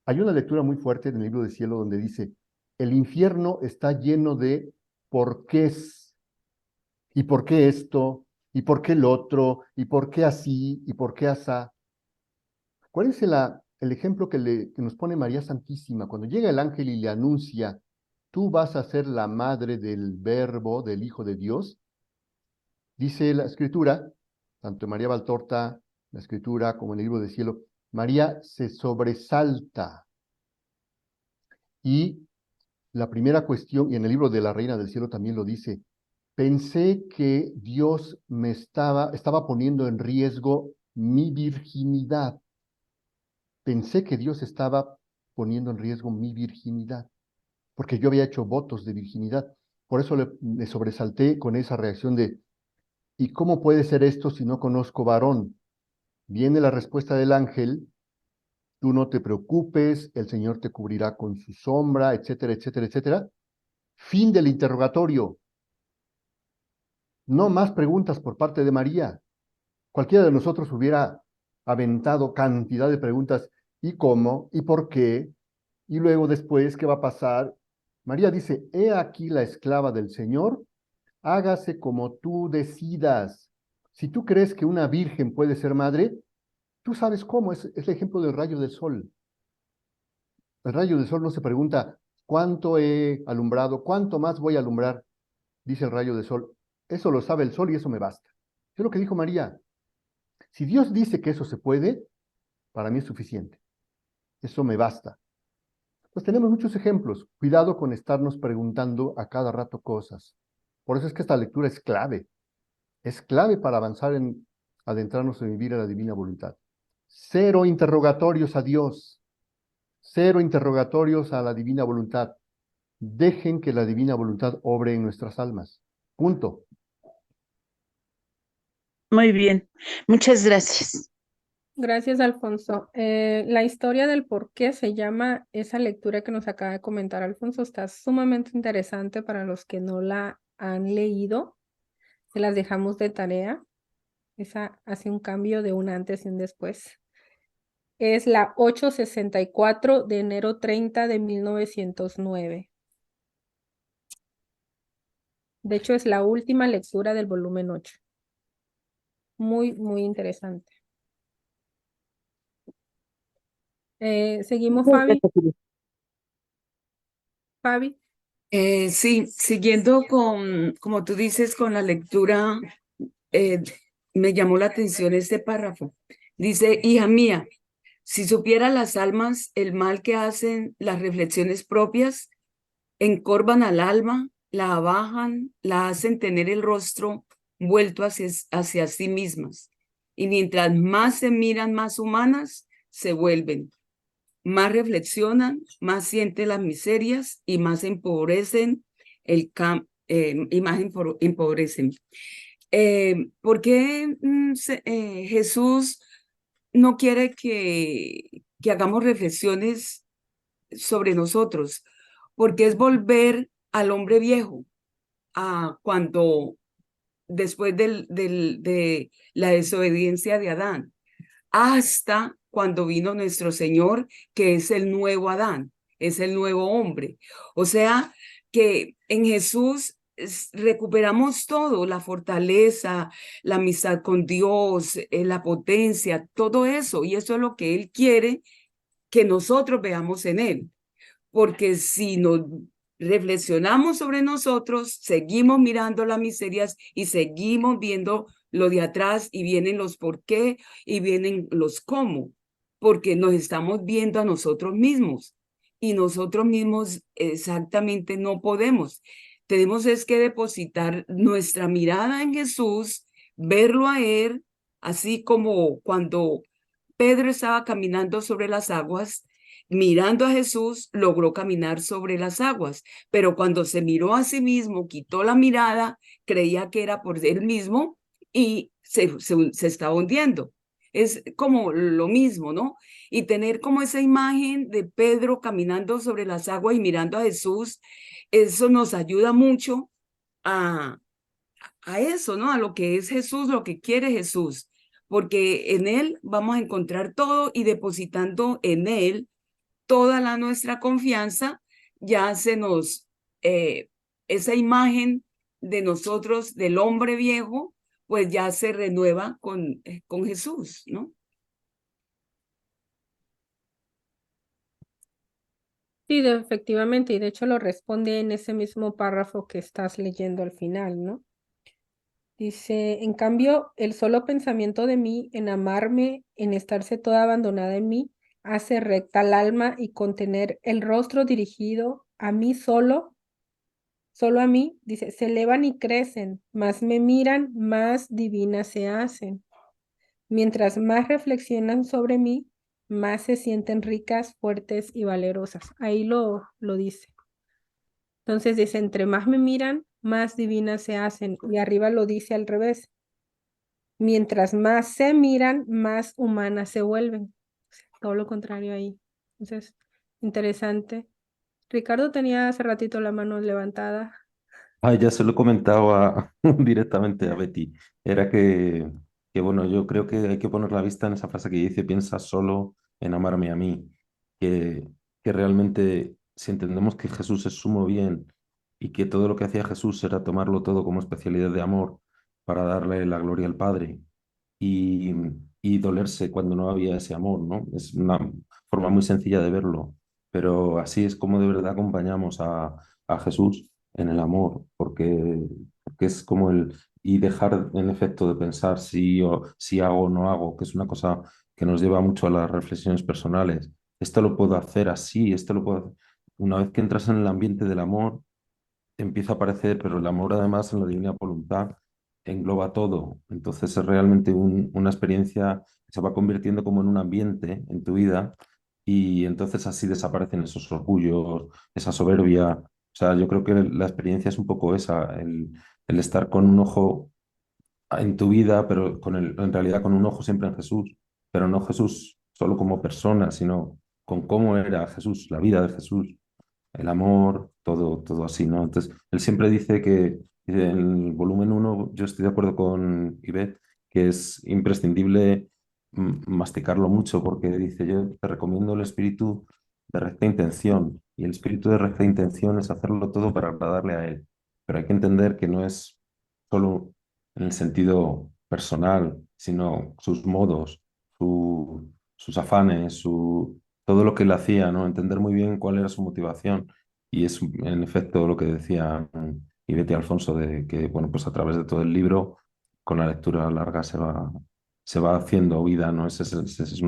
hay una lectura muy fuerte en el libro del cielo donde dice, el infierno está lleno de porqués. ¿Y por qué esto? ¿Y por qué el otro? ¿Y por qué así? ¿Y por qué asá? ¿Cuál es el ejemplo que nos pone María Santísima? Cuando llega el ángel y le anuncia, tú vas a ser la madre del Verbo, del Hijo de Dios, dice la Escritura, tanto en María Valtorta, la Escritura, como en el libro del cielo, María se sobresalta. Y la primera cuestión, y en el libro de la Reina del Cielo también lo dice, pensé que Dios estaba poniendo en riesgo mi virginidad. Pensé que Dios estaba poniendo en riesgo mi virginidad, porque yo había hecho votos de virginidad. Por eso me sobresalté con esa reacción de, ¿y cómo puede ser esto si no conozco varón? Viene la respuesta del ángel, tú no te preocupes, el Señor te cubrirá con su sombra, etcétera, etcétera, etcétera. Fin del interrogatorio. No más preguntas por parte de María. Cualquiera de nosotros hubiera aventado cantidad de preguntas. ¿Y cómo? ¿Y por qué? Y luego después, ¿qué va a pasar? María dice, he aquí la esclava del Señor, hágase como tú decidas. Si tú crees que una virgen puede ser madre, tú sabes cómo, es el ejemplo del rayo del sol. El rayo del sol no se pregunta, ¿cuánto he alumbrado? ¿Cuánto más voy a alumbrar? Dice el rayo del sol. Eso lo sabe el sol y eso me basta. Eso es lo que dijo María. Si Dios dice que eso se puede, para mí es suficiente. Eso me basta. Pues tenemos muchos ejemplos. Cuidado con estarnos preguntando a cada rato cosas. Por eso es que esta lectura es clave para avanzar en adentrarnos en vivir a la divina voluntad. Cero interrogatorios a Dios, cero interrogatorios a la divina voluntad. Dejen que la divina voluntad obre en nuestras almas. Punto. Muy bien, muchas gracias. Gracias, Alfonso. La historia del por qué se llama esa lectura que nos acaba de comentar Alfonso está sumamente interesante para los que no la han leído. Se las dejamos de tarea. Esa hace un cambio de un antes y un después. Es la 864 de enero 30 de 1909. De hecho, es la última lectura del volumen 8. Muy, muy interesante. Seguimos, Fabi. Fabi. Sí, siguiendo con, como tú dices, con la lectura, me llamó la atención este párrafo. Dice, hija mía, si supiera las almas el mal que hacen las reflexiones propias, encorvan al alma, la abajan, la hacen tener el rostro vuelto hacia sí mismas. Y mientras más se miran más humanas, se vuelven. Más reflexionan, más sienten las miserias y más empobrecen y más empobrecen. ¿Por qué Jesús no quiere que hagamos reflexiones sobre nosotros? Porque es volver al hombre viejo, a cuando después de la desobediencia de Adán, hasta cuando vino nuestro Señor, que es el nuevo Adán, es el nuevo hombre. O sea, que en Jesús recuperamos todo, la fortaleza, la amistad con Dios, la potencia, todo eso. Y eso es lo que Él quiere que nosotros veamos en Él. Porque si nos reflexionamos sobre nosotros, seguimos mirando las miserias y seguimos viendo lo de atrás y vienen los por qué y vienen los cómo, porque nos estamos viendo a nosotros mismos y nosotros mismos exactamente no podemos. Tenemos es que depositar nuestra mirada en Jesús, verlo a Él, así como cuando Pedro estaba caminando sobre las aguas, mirando a Jesús, logró caminar sobre las aguas, pero cuando se miró a sí mismo, quitó la mirada, creía que era por él mismo y se estaba hundiendo. Es como lo mismo, ¿no? Y tener como esa imagen de Pedro caminando sobre las aguas y mirando a Jesús, eso nos ayuda mucho a eso, ¿no? A lo que es Jesús, lo que quiere Jesús, porque en Él vamos a encontrar todo y depositando en Él toda nuestra confianza, ya se nos, esa imagen de nosotros, del hombre viejo, pues ya se renueva con Jesús, ¿no? Sí, efectivamente, y de hecho lo responde en ese mismo párrafo que estás leyendo al final, ¿no? Dice, en cambio, el solo pensamiento de mí, en amarme, en estarse toda abandonada en mí, hace recta el alma y contener el rostro dirigido a mí solo a mí, dice, se elevan y crecen, más me miran, más divinas se hacen. Mientras más reflexionan sobre mí, más se sienten ricas, fuertes y valerosas. Ahí lo dice. Entonces dice, entre más me miran, más divinas se hacen. Y arriba lo dice al revés. Mientras más se miran, más humanas se vuelven. Todo lo contrario ahí. Entonces, interesante. Ricardo tenía hace ratito la mano levantada. Ah, ya se lo comentaba directamente a Betty. Era que, bueno, yo creo que hay que poner la vista en esa frase que dice, piensa solo en amarme a mí. Que realmente, si entendemos que Jesús es sumo bien y que todo lo que hacía Jesús era tomarlo todo como especialidad de amor para darle la gloria al Padre y, y dolerse cuando no había ese amor, ¿no? Es una forma muy sencilla de verlo, pero así es como de verdad acompañamos a Jesús en el amor, porque es como el... Y dejar en efecto de pensar si hago o no hago, que es una cosa que nos lleva mucho a las reflexiones personales. Esto lo puedo hacer así, esto lo puedo hacer. Una vez que entras en el ambiente del amor, empieza a aparecer, pero el amor además en la divina voluntad engloba todo. Entonces es realmente una experiencia que se va convirtiendo como en un ambiente en tu vida y entonces así desaparecen esos orgullos, esa soberbia. O sea, yo creo que la experiencia es un poco esa, el estar con un ojo en tu vida, pero en realidad con un ojo siempre en Jesús, pero no Jesús solo como persona, sino con cómo era Jesús, la vida de Jesús, el amor, todo así, ¿no? Entonces, él siempre dice que en el volumen 1, yo estoy de acuerdo con Ivette, que es imprescindible masticarlo mucho, porque dice, yo te recomiendo el espíritu de recta intención, y el espíritu de recta intención es hacerlo todo para agradarle a él, pero hay que entender que no es solo en el sentido personal, sino sus modos, sus afanes, todo lo que él hacía, ¿no? Entender muy bien cuál era su motivación. Y es en efecto lo que decía Ivete Alfonso, de que, bueno, pues a través de todo el libro, con la lectura larga se va haciendo vida, ¿no? Ese es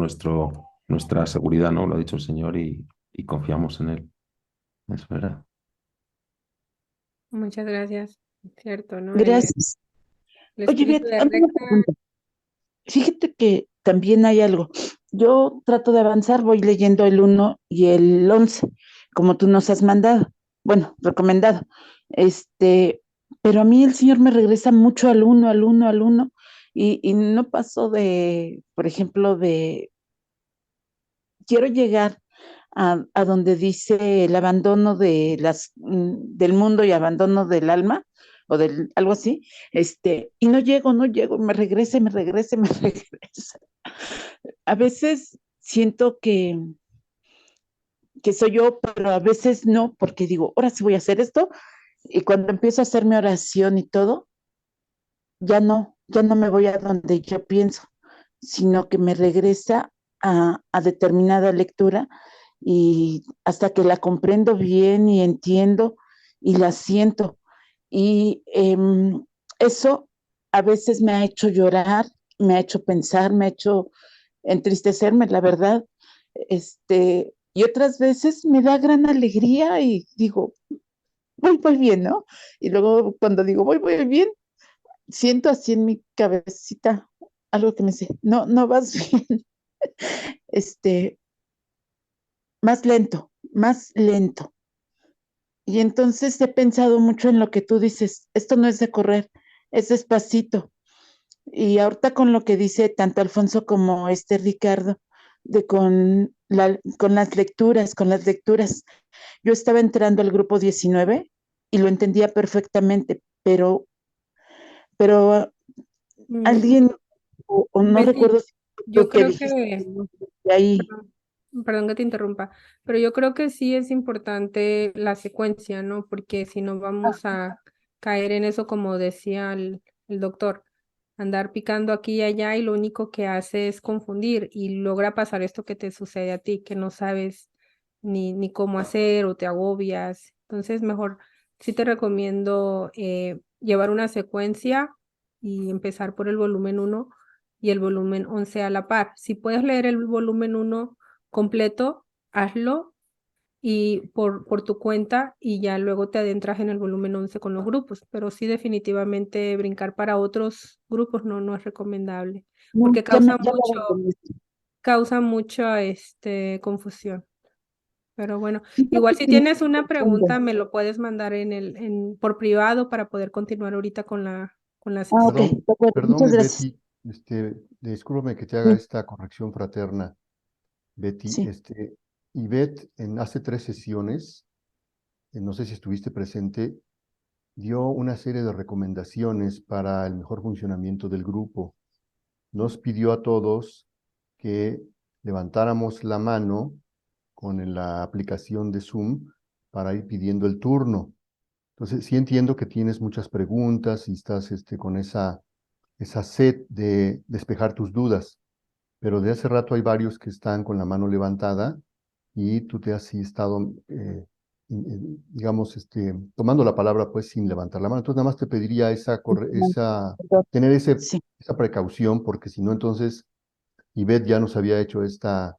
nuestra seguridad, ¿no? Lo ha dicho el Señor y confiamos en él. Eso era. Muchas gracias. Cierto, ¿no? Gracias. El Oye, espíritu Beth, de hazme una recta. pregunta. Fíjate que también hay algo. Yo trato de avanzar, voy leyendo el 1 y el 11, como tú nos has mandado, bueno, recomendado. Este, pero a mí el Señor me regresa mucho al 1, al 1, al 1, y no paso de, por ejemplo, quiero llegar a donde dice el abandono del mundo y abandono del alma, o del algo así, y no llego, no llego, me regresa, me regresa, me regresa. A veces siento que soy yo, pero a veces no, porque digo, ahora sí voy a hacer esto, y cuando empiezo a hacer mi oración y todo, ya no me voy a donde yo pienso, sino que me regresa a determinada lectura y hasta que la comprendo bien y entiendo y la siento. Y eso a veces me ha hecho llorar, me ha hecho pensar, me ha hecho entristecerme, la verdad. Y otras veces me da gran alegría y digo, voy bien, ¿no? Y luego cuando digo, voy bien, siento así en mi cabecita algo que me dice, no, no vas bien, este, más lento, más lento. Y entonces he pensado mucho en lo que tú dices, esto no es de correr, es despacito. Y ahorita con lo que dice tanto Alfonso como Ricardo, con las lecturas, yo estaba entrando al grupo 19 y lo entendía perfectamente, pero Mm, alguien, o no Betty, recuerdo si yo tú que creo dijiste que, de ahí. perdón, perdón que te interrumpa, pero yo creo que sí es importante la secuencia, ¿no? Porque si no vamos a caer en eso, como decía el doctor, andar picando aquí y allá y lo único que hace es confundir y logra pasar esto que te sucede a ti, que no sabes ni cómo hacer o te agobias. Entonces, mejor sí te recomiendo llevar una secuencia y empezar por el volumen 1 y el volumen 11 a la par. Si puedes leer el volumen 1 completo, hazlo y por tu cuenta y ya luego te adentras en el volumen 11 con los grupos, pero sí definitivamente brincar para otros grupos no es recomendable, No, porque ya lo abandoné. causa mucha confusión. Pero bueno, igual Fíjate si que no tienes una entiendo. pregunta me lo puedes mandar por privado para poder continuar ahorita con la Ok, sección. Perdón, de acuerdo, muchas perdón, gracias. Betty, discúlpame que te haga Sí, esta corrección fraterna, Betty, sí. Ivette, en hace 3 sesiones, no sé si estuviste presente, dio una serie de recomendaciones para el mejor funcionamiento del grupo. Nos pidió a todos que levantáramos la mano con la aplicación de Zoom para ir pidiendo el turno. Entonces, sí entiendo que tienes muchas preguntas y estás con esa sed de despejar tus dudas, pero de hace rato hay varios que están con la mano levantada y tú te has sí estado, digamos, tomando la palabra pues sin levantar la mano. Entonces, nada más te pediría Perdón, tener sí. esa precaución, porque si no, entonces Ivette ya nos había hecho esta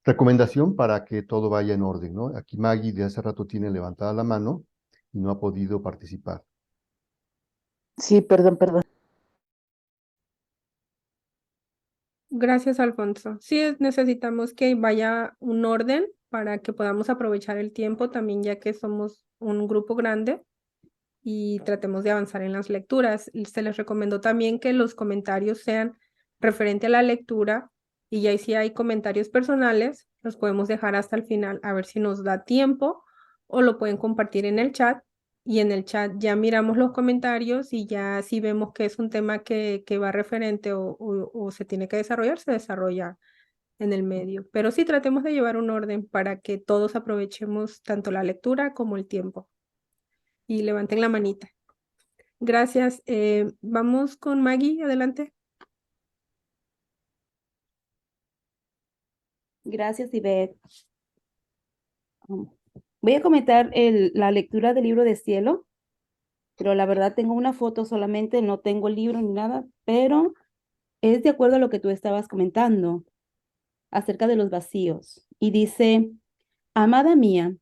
recomendación para que todo vaya en orden, ¿no? Aquí Maggie de hace rato tiene levantada la mano y no ha podido participar. Sí, perdón. Gracias, Alfonso. Sí, necesitamos que vaya un orden para que podamos aprovechar el tiempo también, ya que somos un grupo grande y tratemos de avanzar en las lecturas. Se les recomendó también que los comentarios sean referente a la lectura y ya si hay comentarios personales, los podemos dejar hasta el final a ver si nos da tiempo o lo pueden compartir en el chat y en el chat ya miramos los comentarios y ya si vemos que es un tema que va referente o se tiene que desarrollar, se desarrolla en el medio. Pero sí tratemos de llevar un orden para que todos aprovechemos tanto la lectura como el tiempo. Y levanten la manita. Gracias. Vamos con Maggie, adelante. Gracias, Ivette. Voy a comentar la lectura del libro de cielo, pero la verdad tengo una foto solamente, no tengo el libro ni nada, pero es de acuerdo a lo que tú estabas comentando acerca de los vacíos. Y dice, amada mía,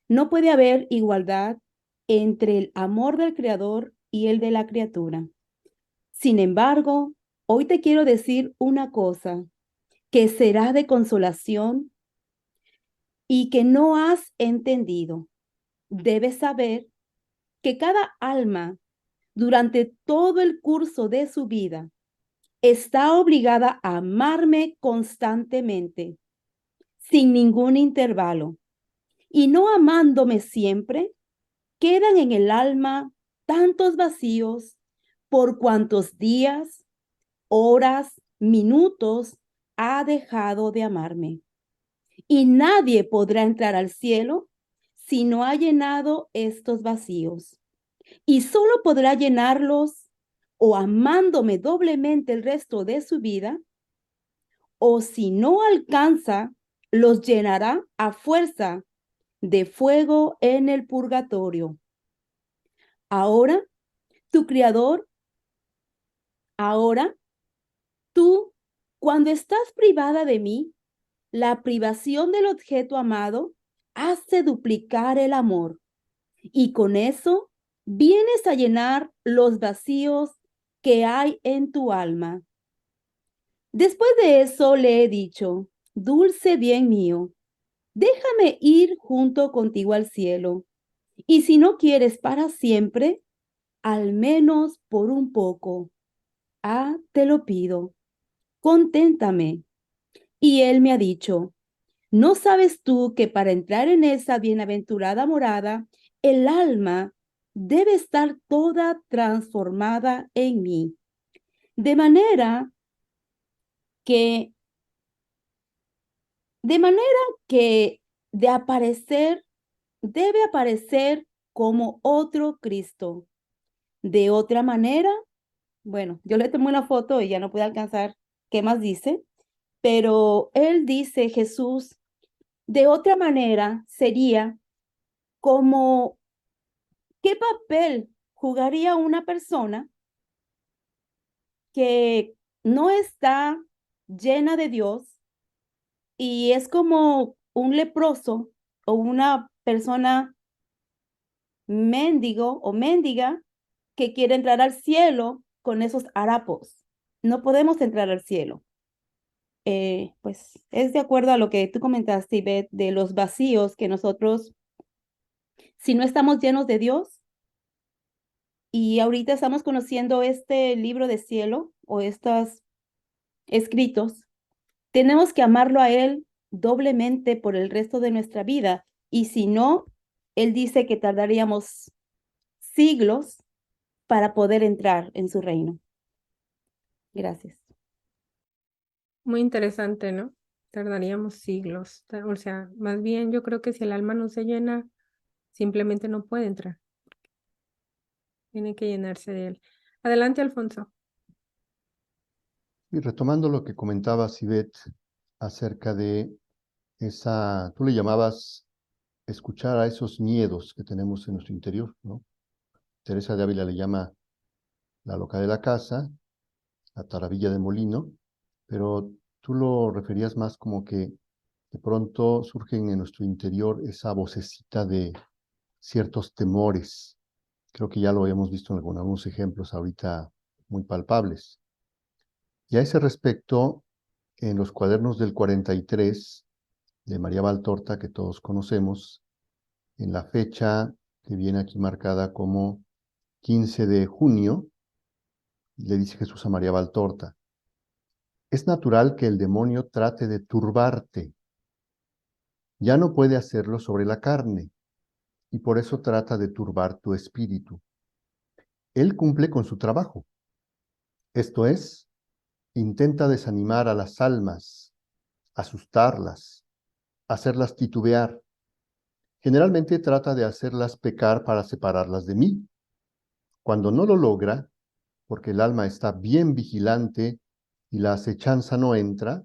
no puede haber igualdad entre el amor del Creador y el de la criatura. Sin embargo, hoy te quiero decir una cosa que será de consolación y que no has entendido. Debes saber que cada alma durante todo el curso de su vida está obligada a amarme constantemente, sin ningún intervalo. Y no amándome siempre, quedan en el alma tantos vacíos por cuantos días, horas, minutos ha dejado de amarme. Y nadie podrá entrar al cielo si no ha llenado estos vacíos. Y solo podrá llenarlos o amándome doblemente el resto de su vida, o si no alcanza, los llenará a fuerza de fuego en el purgatorio. Ahora, tu Creador, ahora, tú, cuando estás privada de mí, la privación del objeto amado hace duplicar el amor. Y con eso vienes a llenar los vacíos que hay en tu alma. Después de eso le he dicho, dulce bien mío, déjame ir junto contigo al cielo. Y si no quieres para siempre, al menos por un poco. Te lo pido, conténtame. Y él me ha dicho, ¿no sabes tú que para entrar en esa bienaventurada morada, el alma debe estar toda transformada en mí? De manera que de aparecer, debe aparecer como otro Cristo. De otra manera, bueno, yo le tomé una foto y ya no pude alcanzar qué más dice, pero él dice, Jesús, de otra manera sería como, ¿qué papel jugaría una persona que no está llena de Dios y es como un leproso o una persona mendigo o mendiga que quiere entrar al cielo con esos harapos? No podemos entrar al cielo. Pues es de acuerdo a lo que tú comentaste, Ivette, de los vacíos que nosotros, si no estamos llenos de Dios, y ahorita estamos conociendo este libro de cielo o estos escritos, tenemos que amarlo a Él doblemente por el resto de nuestra vida. Y si no, Él dice que tardaríamos siglos para poder entrar en su reino. Gracias. Muy interesante, ¿no? Tardaríamos siglos. O sea, más bien yo creo que si el alma no se llena, simplemente no puede entrar. Tiene que llenarse de él. Adelante, Alfonso. Y retomando lo que comentaba Ivette acerca de esa, tú le llamabas escuchar a esos miedos que tenemos en nuestro interior, ¿no? Teresa de Ávila le llama la loca de la casa, la taravilla de molino, pero tú lo referías más como que de pronto surgen en nuestro interior esa vocecita de ciertos temores. Creo que ya lo habíamos visto en algunos ejemplos ahorita muy palpables. Y a ese respecto, en los cuadernos del 43 de María Valtorta, que todos conocemos, en la fecha que viene aquí marcada como 15 de junio, le dice Jesús a María Valtorta: es natural que el demonio trate de turbarte. Ya no puede hacerlo sobre la carne, y por eso trata de turbar tu espíritu. Él cumple con su trabajo. Esto es, intenta desanimar a las almas, asustarlas, hacerlas titubear. Generalmente trata de hacerlas pecar para separarlas de mí. Cuando no lo logra, porque el alma está bien vigilante y la acechanza no entra,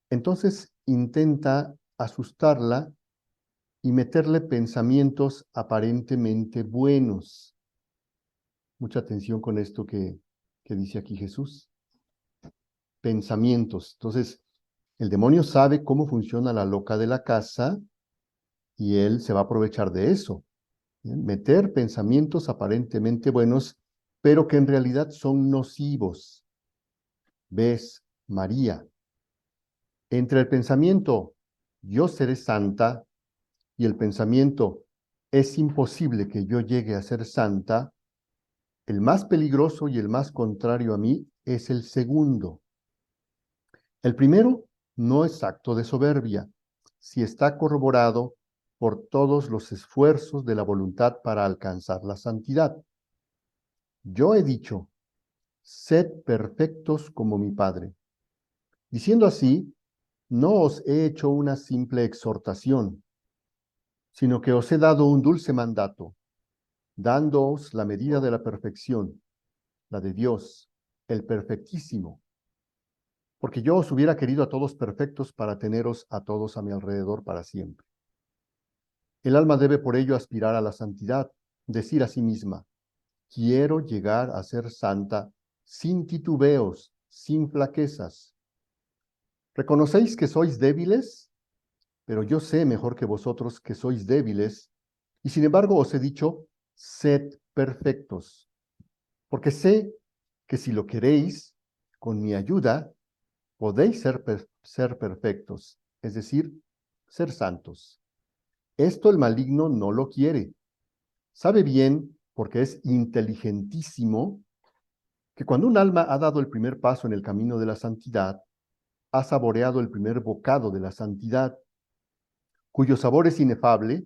entonces intenta asustarla y meterle pensamientos aparentemente buenos. Mucha atención con esto que dice aquí Jesús. Pensamientos. Entonces, el demonio sabe cómo funciona la loca de la casa y él se va a aprovechar de eso. ¿Bien? Meter pensamientos aparentemente buenos, pero que en realidad son nocivos. ¿Ves, María? Entre el pensamiento, yo seré santa, y el pensamiento, es imposible que yo llegue a ser santa, el más peligroso y el más contrario a mí es el segundo. El primero no es acto de soberbia, si está corroborado por todos los esfuerzos de la voluntad para alcanzar la santidad. Yo he dicho, sed perfectos como mi Padre. Diciendo así, no os he hecho una simple exhortación, sino que os he dado un dulce mandato, dándoos la medida de la perfección, la de Dios, el perfectísimo. Porque yo os hubiera querido a todos perfectos para teneros a todos a mi alrededor para siempre. El alma debe por ello aspirar a la santidad, decir a sí misma, quiero llegar a ser santa sin titubeos, sin flaquezas. ¿Reconocéis que sois débiles? Pero yo sé mejor que vosotros que sois débiles, y sin embargo os he dicho, sed perfectos, porque sé que si lo queréis, con mi ayuda, podéis ser perfectos, es decir, ser santos. Esto el maligno no lo quiere. Sabe bien, porque es inteligentísimo, que cuando un alma ha dado el primer paso en el camino de la santidad, ha saboreado el primer bocado de la santidad, cuyo sabor es inefable,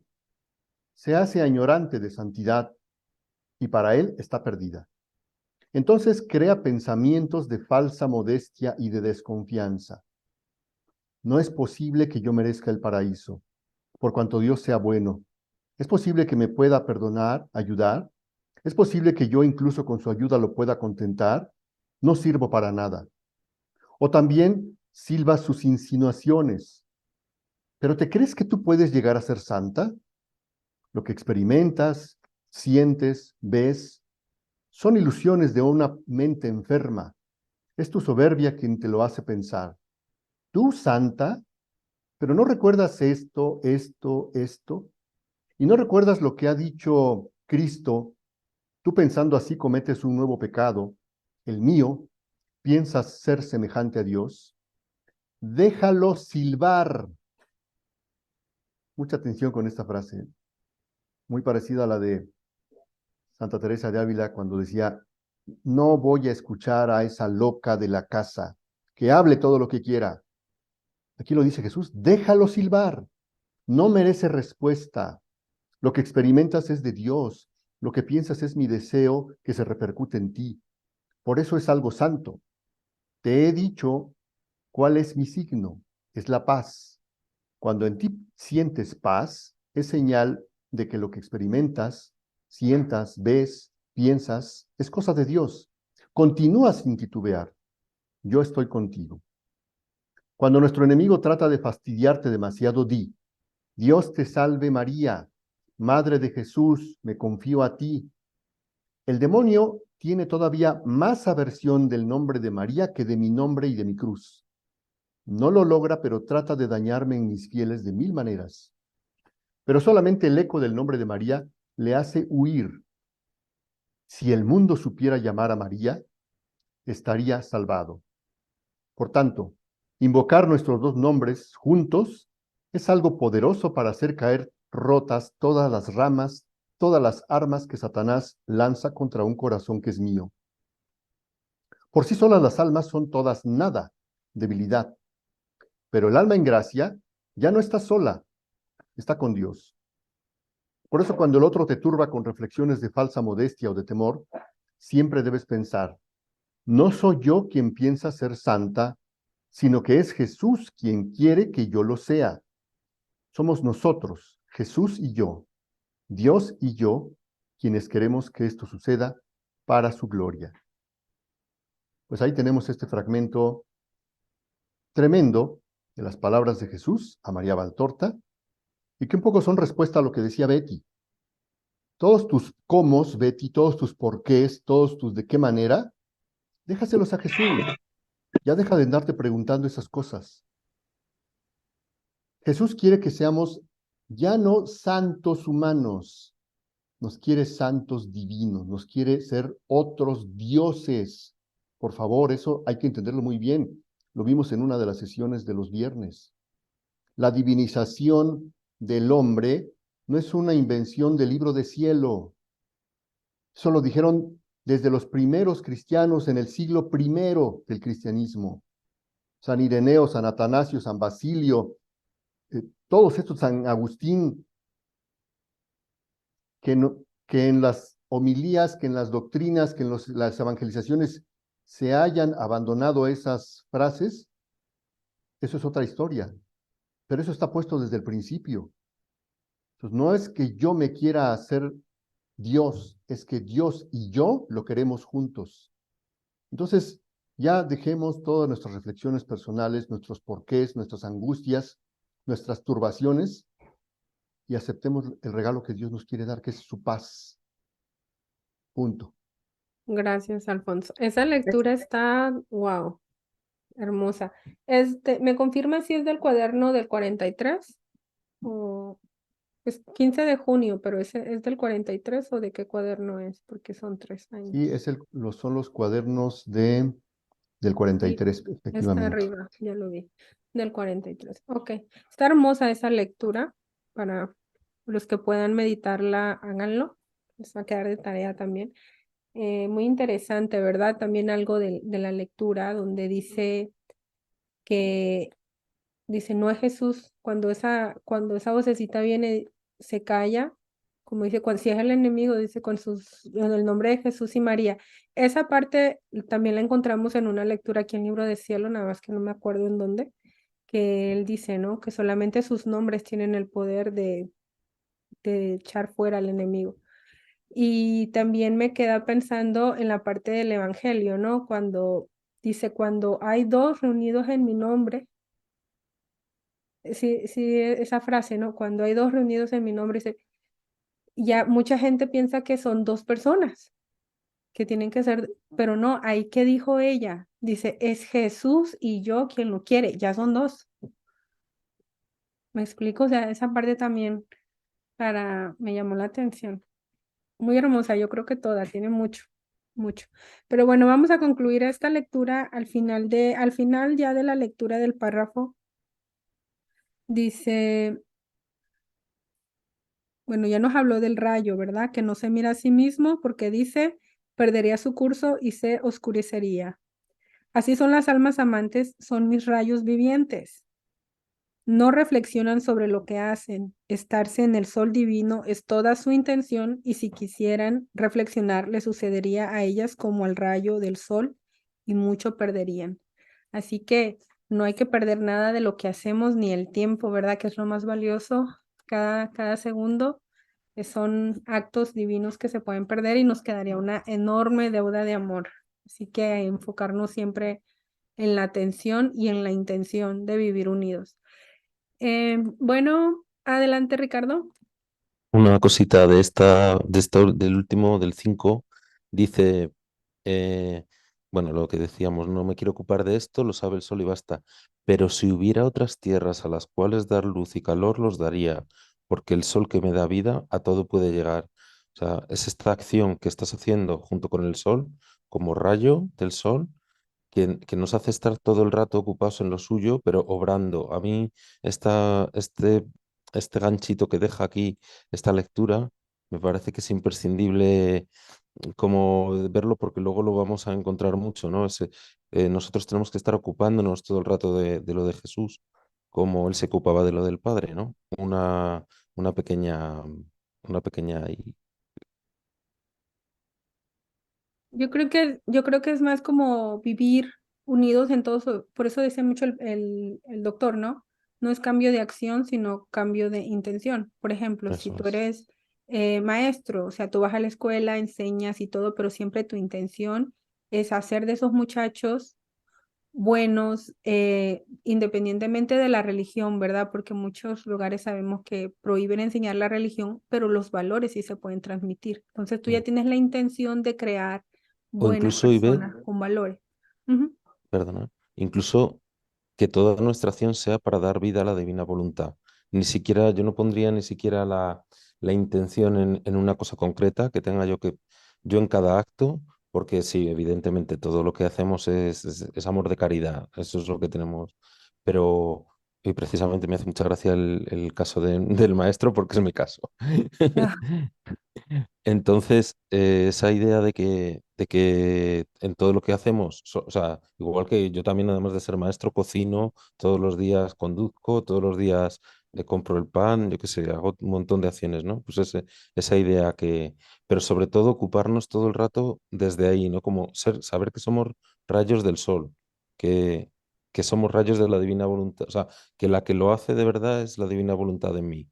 se hace añorante de santidad y para él está perdida. Entonces crea pensamientos de falsa modestia y de desconfianza. No es posible que yo merezca el paraíso, por cuanto Dios sea bueno. Es posible que me pueda perdonar, ayudar. Es posible que yo incluso con su ayuda lo pueda contentar. No sirvo para nada. O también silba sus insinuaciones. ¿Pero te crees que tú puedes llegar a ser santa? Lo que experimentas, sientes, ves, son ilusiones de una mente enferma. Es tu soberbia quien te lo hace pensar. Tú, santa, pero no recuerdas esto, y no recuerdas lo que ha dicho Cristo. Tú pensando así cometes un nuevo pecado, el mío, piensas ser semejante a Dios. Déjalo silbar. Mucha atención con esta frase, muy parecida a la de Santa Teresa de Ávila cuando decía, no voy a escuchar a esa loca de la casa, que hable todo lo que quiera. Aquí lo dice Jesús, déjalo silbar, no merece respuesta. Lo que experimentas es de Dios, lo que piensas es mi deseo que se repercute en ti. Por eso es algo santo. Te he dicho cuál es mi signo, es la paz. Cuando en ti sientes paz, es señal de que lo que experimentas, sientas, ves, piensas, es cosa de Dios. Continúa sin titubear. Yo estoy contigo. Cuando nuestro enemigo trata de fastidiarte demasiado, di, Dios te salve María, Madre de Jesús, me confío a ti. El demonio tiene todavía más aversión del nombre de María que de mi nombre y de mi cruz. No lo logra, pero trata de dañarme en mis fieles de mil maneras. pero solamente el eco del nombre de María le hace huir. Si el mundo supiera llamar a María, estaría salvado. Por tanto, invocar nuestros dos nombres juntos es algo poderoso para hacer caer rotas todas las ramas, todas las armas que Satanás lanza contra un corazón que es mío. Por sí solas las almas son todas nada, debilidad. Pero el alma en gracia ya no está sola, está con Dios. Por eso cuando el otro te turba con reflexiones de falsa modestia o de temor, siempre debes pensar, no soy yo quien piensa ser santa, sino que es Jesús quien quiere que yo lo sea. Somos nosotros, Jesús y yo, Dios y yo, quienes queremos que esto suceda para su gloria. Pues ahí tenemos este fragmento tremendo de las palabras de Jesús a María Valtorta, y que un poco son respuesta a lo que decía Betty. Todos tus cómo, Betty, todos tus porqués, todos tus de qué manera, déjaselos a Jesús. Ya deja de andarte preguntando esas cosas. Jesús quiere que seamos ya no santos humanos, nos quiere santos divinos, nos quiere ser otros dioses. Por favor, eso hay que entenderlo muy bien. Lo vimos en una de las sesiones de los viernes. La divinización del hombre no es una invención del libro de cielo. Eso lo dijeron desde los primeros cristianos en el siglo I del cristianismo. San Ireneo, San Atanasio, San Basilio, todos estos, San Agustín, que en las homilías, que en las doctrinas, que en las evangelizaciones se hayan abandonado esas frases, eso es otra historia. Pero eso está puesto desde el principio. Entonces, no es que yo me quiera hacer Dios, es que Dios y yo lo queremos juntos. Entonces, ya dejemos todas nuestras reflexiones personales, nuestros porqués, nuestras angustias, nuestras turbaciones, y aceptemos el regalo que Dios nos quiere dar, que es su paz. Punto. Gracias, Alfonso. Esa lectura está, wow, hermosa. ¿Me confirma si es del cuaderno del 43? O es 15 de junio, pero ¿es del 43 o de qué cuaderno es? Porque son 3 años. Sí, son los cuadernos del 43, Sí, está efectivamente. arriba, ya lo vi, del 43. Ok, está hermosa esa lectura. Para los que puedan meditarla, háganlo. Les va a quedar de tarea también. Muy interesante, ¿verdad? También algo de la lectura donde dice que no es Jesús, cuando esa vocecita viene, se calla, como dice, si es el enemigo, dice en el nombre de Jesús y María. Esa parte también la encontramos en una lectura aquí en Libro de Cielo, nada más que no me acuerdo en dónde, que él dice, ¿no? Que solamente sus nombres tienen el poder de echar fuera al enemigo. Y también me queda pensando en la parte del Evangelio, ¿no? Cuando dice, cuando hay dos reunidos en mi nombre, sí, esa frase, ¿no? Cuando hay dos reunidos en mi nombre, ya mucha gente piensa que son dos personas, que tienen que ser, pero no, ahí que dijo ella, dice, es Jesús y yo quien lo quiere, ya son dos. ¿Me explico? O sea, esa parte también me llamó la atención. Muy hermosa, yo creo que toda, tiene mucho, mucho. Pero bueno, vamos a concluir esta lectura al final ya de la lectura del párrafo. Dice, bueno, ya nos habló del rayo, ¿verdad? Que no se mira a sí mismo porque dice, perdería su curso y se oscurecería. Así son las almas amantes, son mis rayos vivientes. No reflexionan sobre lo que hacen. Estarse en el sol divino es toda su intención y si quisieran reflexionar, le sucedería a ellas como al rayo del sol y mucho perderían. Así que no hay que perder nada de lo que hacemos ni el tiempo, ¿verdad? Que es lo más valioso. Cada segundo son actos divinos que se pueden perder y nos quedaría una enorme deuda de amor. Así que enfocarnos siempre en la atención y en la intención de vivir unidos. Bueno, adelante, Ricardo. Una cosita del último, del 5, dice, bueno, lo que decíamos, no me quiero ocupar de esto, lo sabe el sol y basta, pero si hubiera otras tierras a las cuales dar luz y calor, los daría, porque el sol que me da vida a todo puede llegar. O sea, es esta acción que estás haciendo junto con el sol, como rayo del sol, que nos hace estar todo el rato ocupados en lo suyo, pero obrando. A mí este ganchito que deja aquí esta lectura me parece que es imprescindible como verlo porque luego lo vamos a encontrar mucho, ¿no? Nosotros tenemos que estar ocupándonos todo el rato de lo de Jesús, como él se ocupaba de lo del Padre, ¿no? Una pequeña, una pequeña Yo creo que es más como vivir unidos en todos, por eso decía mucho el doctor, ¿no? No es cambio de acción, sino cambio de intención. Por ejemplo, si eso tú es. eres maestro, o sea, tú vas a la escuela, enseñas y todo, pero siempre tu intención es hacer de esos muchachos buenos, independientemente de la religión, ¿verdad? Porque en muchos lugares sabemos que prohíben enseñar la religión, pero los valores sí se pueden transmitir. Entonces tú Mm. ya tienes la intención de crear O buenas incluso, Ivette, personas con valores. Ujú. perdona, incluso que toda nuestra acción sea para dar vida a la divina voluntad. Ni siquiera, yo no pondría ni siquiera la intención en una cosa concreta que tenga yo en cada acto, porque sí, evidentemente todo lo que hacemos es amor de caridad, eso es lo que tenemos. Pero, y precisamente me hace mucha gracia el caso del maestro, porque es mi caso. Ah, Entonces, esa idea de que en todo lo que hacemos, o sea, igual que yo también, además de ser maestro, cocino, todos los días conduzco, todos los días compro el pan, yo qué sé, hago un montón de acciones, ¿no? Pues esa idea pero sobre todo ocuparnos todo el rato desde ahí, ¿no? Como saber que somos rayos del sol, que, que somos rayos de la divina voluntad, o sea, que la que lo hace de verdad es la divina voluntad en mí.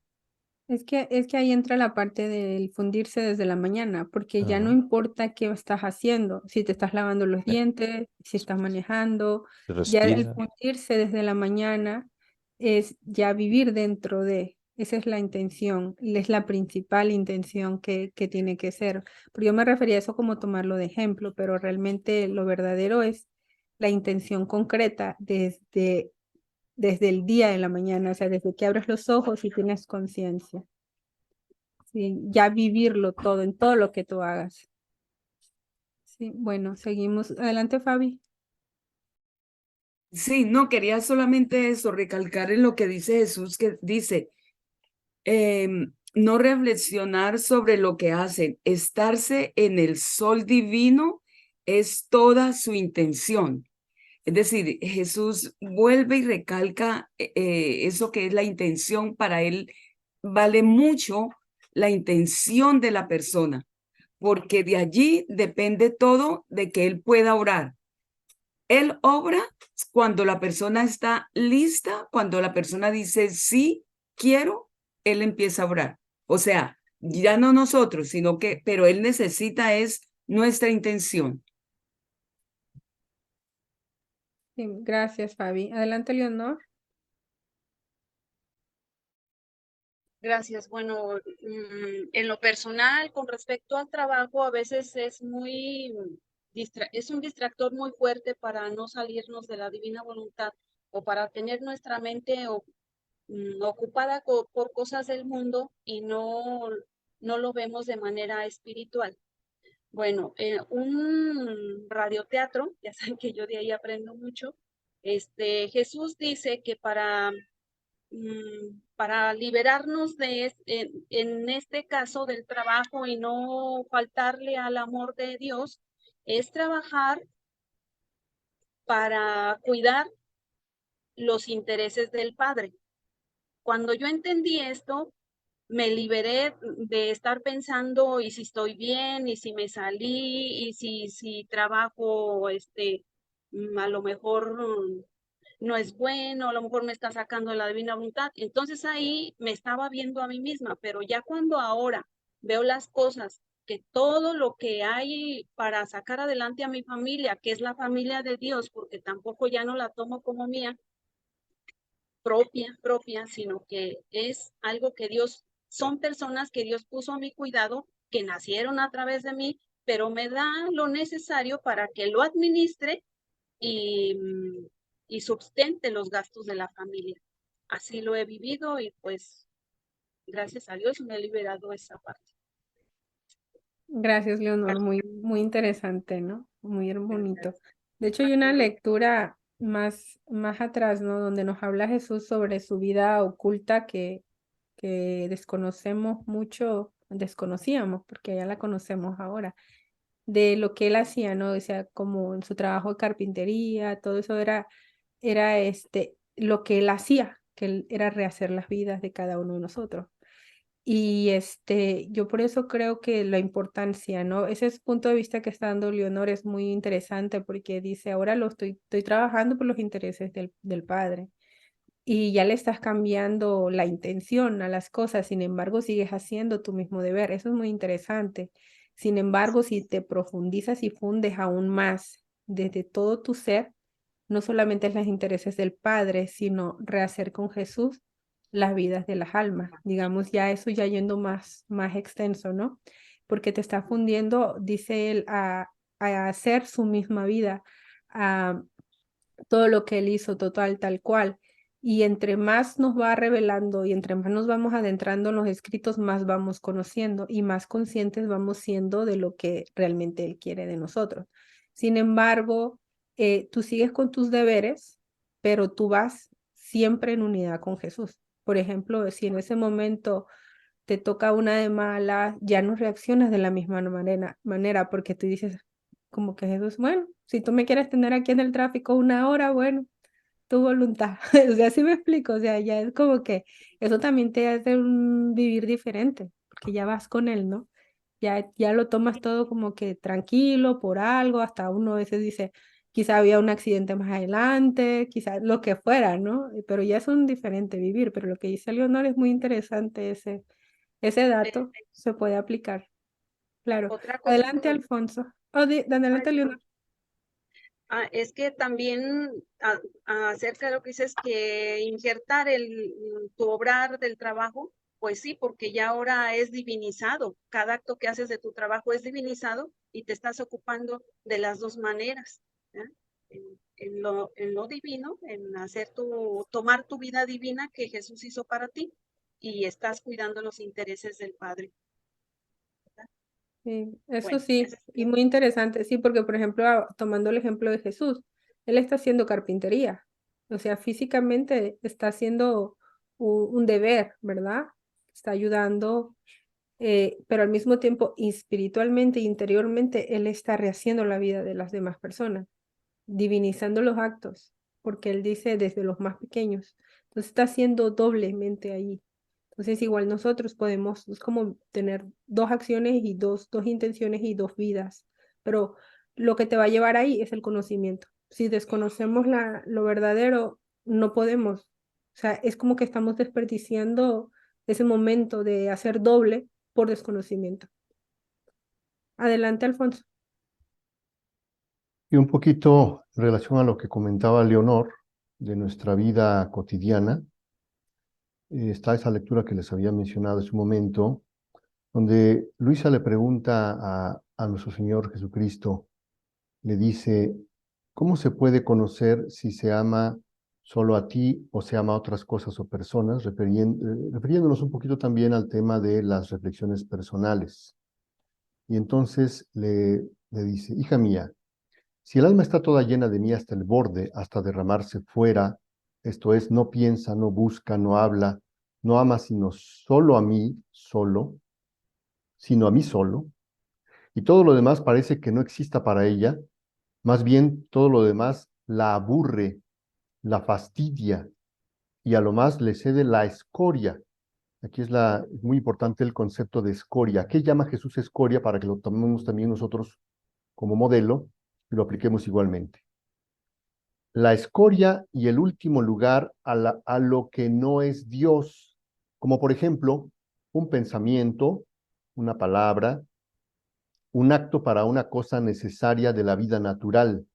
es que ahí entra la parte del fundirse desde la mañana, porque ya no Ajá. importa qué estás haciendo, si te estás lavando los Eh, dientes, si estás manejando, ya el Respira. fundirse desde la mañana es ya vivir dentro de, esa es la intención, es la principal intención que tiene que ser. Porque yo me refería a eso como tomarlo de ejemplo, pero realmente lo verdadero es la intención concreta desde el día de la mañana, o sea, desde que abres los ojos y tienes conciencia. Sí, ya vivirlo todo, en todo lo que tú hagas. Sí, bueno, seguimos. Adelante, Fabi. Sí, no, quería solamente eso, recalcar en lo que dice Jesús, que dice, no reflexionar sobre lo que hacen, estarse en el sol divino es toda su intención. Es decir, Jesús vuelve y recalca eso que es la intención. Para él vale mucho la intención de la persona, porque de allí depende todo de que él pueda orar. Él obra cuando la persona está lista, cuando la persona dice sí, quiero, él empieza a orar. O sea, ya no nosotros, sino que, pero él necesita es nuestra intención. Sí, gracias, Fabi. Adelante, Leonor. Gracias. Bueno, en lo personal, con respecto al trabajo, a veces es es un distractor muy fuerte para no salirnos de la divina voluntad o para tener nuestra mente ocupada por cosas del mundo y no lo vemos de manera espiritual. Bueno, un radioteatro, ya saben que yo de ahí aprendo mucho. Jesús dice que para liberarnos en este caso del trabajo y no faltarle al amor de Dios, es trabajar para cuidar los intereses del Padre. Cuando yo entendí esto, me liberé de estar pensando y si estoy bien y si me salí y si trabajo a lo mejor no es bueno, a lo mejor me está sacando la divina voluntad. Entonces ahí me estaba viendo a mí misma, pero ya cuando ahora veo las cosas, que todo lo que hay para sacar adelante a mi familia, que es la familia de Dios, porque tampoco ya no la tomo como mía, propia, sino que es algo que Dios, son personas que Dios puso a mi cuidado, que nacieron a través de mí, pero me da lo necesario para que lo administre y, y sustente los gastos de la familia. Así lo he vivido y pues gracias a Dios me he liberado esa parte. Gracias, Leonor. Muy interesante, ¿no? Muy bonito. De hecho, hay una lectura más atrás, ¿no? Donde nos habla Jesús sobre su vida oculta que desconocíamos, porque ya la conocemos ahora, de lo que él hacía, ¿no? O sea, como en su trabajo de carpintería, todo eso era lo que él hacía, que él era rehacer las vidas de cada uno de nosotros. Y yo por eso creo que la importancia, ¿no? Ese punto de vista que está dando Leonor es muy interesante porque dice, ahora estoy trabajando por los intereses del Padre y ya le estás cambiando la intención a las cosas, sin embargo, sigues haciendo tu mismo deber. Eso es muy interesante. Sin embargo, si te profundizas y fundes aún más desde todo tu ser, no solamente es los intereses del Padre, sino rehacer con Jesús las vidas de las almas. Digamos, ya eso ya yendo más extenso, ¿no? Porque te está fundiendo, dice él, a hacer su misma vida, a todo lo que él hizo, total, tal cual. Y entre más nos va revelando y entre más nos vamos adentrando en los escritos, más vamos conociendo y más conscientes vamos siendo de lo que realmente él quiere de nosotros. Sin embargo, tú sigues con tus deberes, pero tú vas siempre en unidad con Jesús. Por ejemplo, si en ese momento te toca una de mala, ya no reaccionas de la misma manera porque tú dices como que Jesús, bueno, si tú me quieres tener aquí en el tráfico 1 hora, bueno, tu voluntad. O sea, así me explico, o sea, ya es como que eso también te hace vivir diferente, porque ya vas con él, ¿no? Ya lo tomas todo como que tranquilo por algo, hasta uno a veces dice, quizá había un accidente más adelante, quizá lo que fuera, ¿no? Pero ya es un diferente vivir, pero lo que dice Leonor es muy interesante ese dato se puede aplicar. Claro. Otra cosa, Adelante, Alfonso. Adelante, Leonor. es que también acerca de lo que dices, que injertar tu obrar del trabajo, pues sí, porque ya ahora es divinizado. Cada acto que haces de tu trabajo es divinizado y te estás ocupando de las dos maneras. En lo divino, en tomar tu vida divina que Jesús hizo para ti y estás cuidando los intereses del Padre. Sí, eso Bueno, sí, y muy interesante, sí, porque por ejemplo, tomando el ejemplo de Jesús, él está haciendo carpintería, o sea, físicamente está haciendo un deber, ¿verdad? Está ayudando, pero al mismo tiempo espiritualmente, interiormente, él está rehaciendo la vida de las demás personas, divinizando los actos, porque él dice desde los más pequeños, entonces está haciendo doblemente ahí. Entonces, igual nosotros podemos, es como tener dos acciones y dos intenciones y dos vidas, pero lo que te va a llevar ahí es el conocimiento. Si desconocemos lo verdadero, no podemos. O sea, es como que estamos desperdiciando ese momento de hacer doble por desconocimiento. Adelante, Alfonso. Y un poquito en relación a lo que comentaba Leonor de nuestra vida cotidiana, está esa lectura que les había mencionado hace un momento, donde Luisa le pregunta a nuestro Señor Jesucristo, le dice, ¿cómo se puede conocer si se ama solo a ti o se ama a otras cosas o personas? Refiriéndonos un poquito también al tema de las reflexiones personales. Y entonces le dice, hija mía, si el alma está toda llena de mí hasta el borde, hasta derramarse fuera, esto es, no piensa, no busca, no habla, no ama sino solo a mí, sino a mí solo, y todo lo demás parece que no exista para ella, más bien todo lo demás la aburre, la fastidia, y a lo más le cede la escoria. Aquí es muy importante el concepto de escoria. ¿Qué llama Jesús escoria para que lo tomemos también nosotros como modelo y lo apliquemos igualmente? La escoria y el último lugar a lo que no es Dios, como por ejemplo un pensamiento, una palabra, un acto para una cosa necesaria de la vida natural.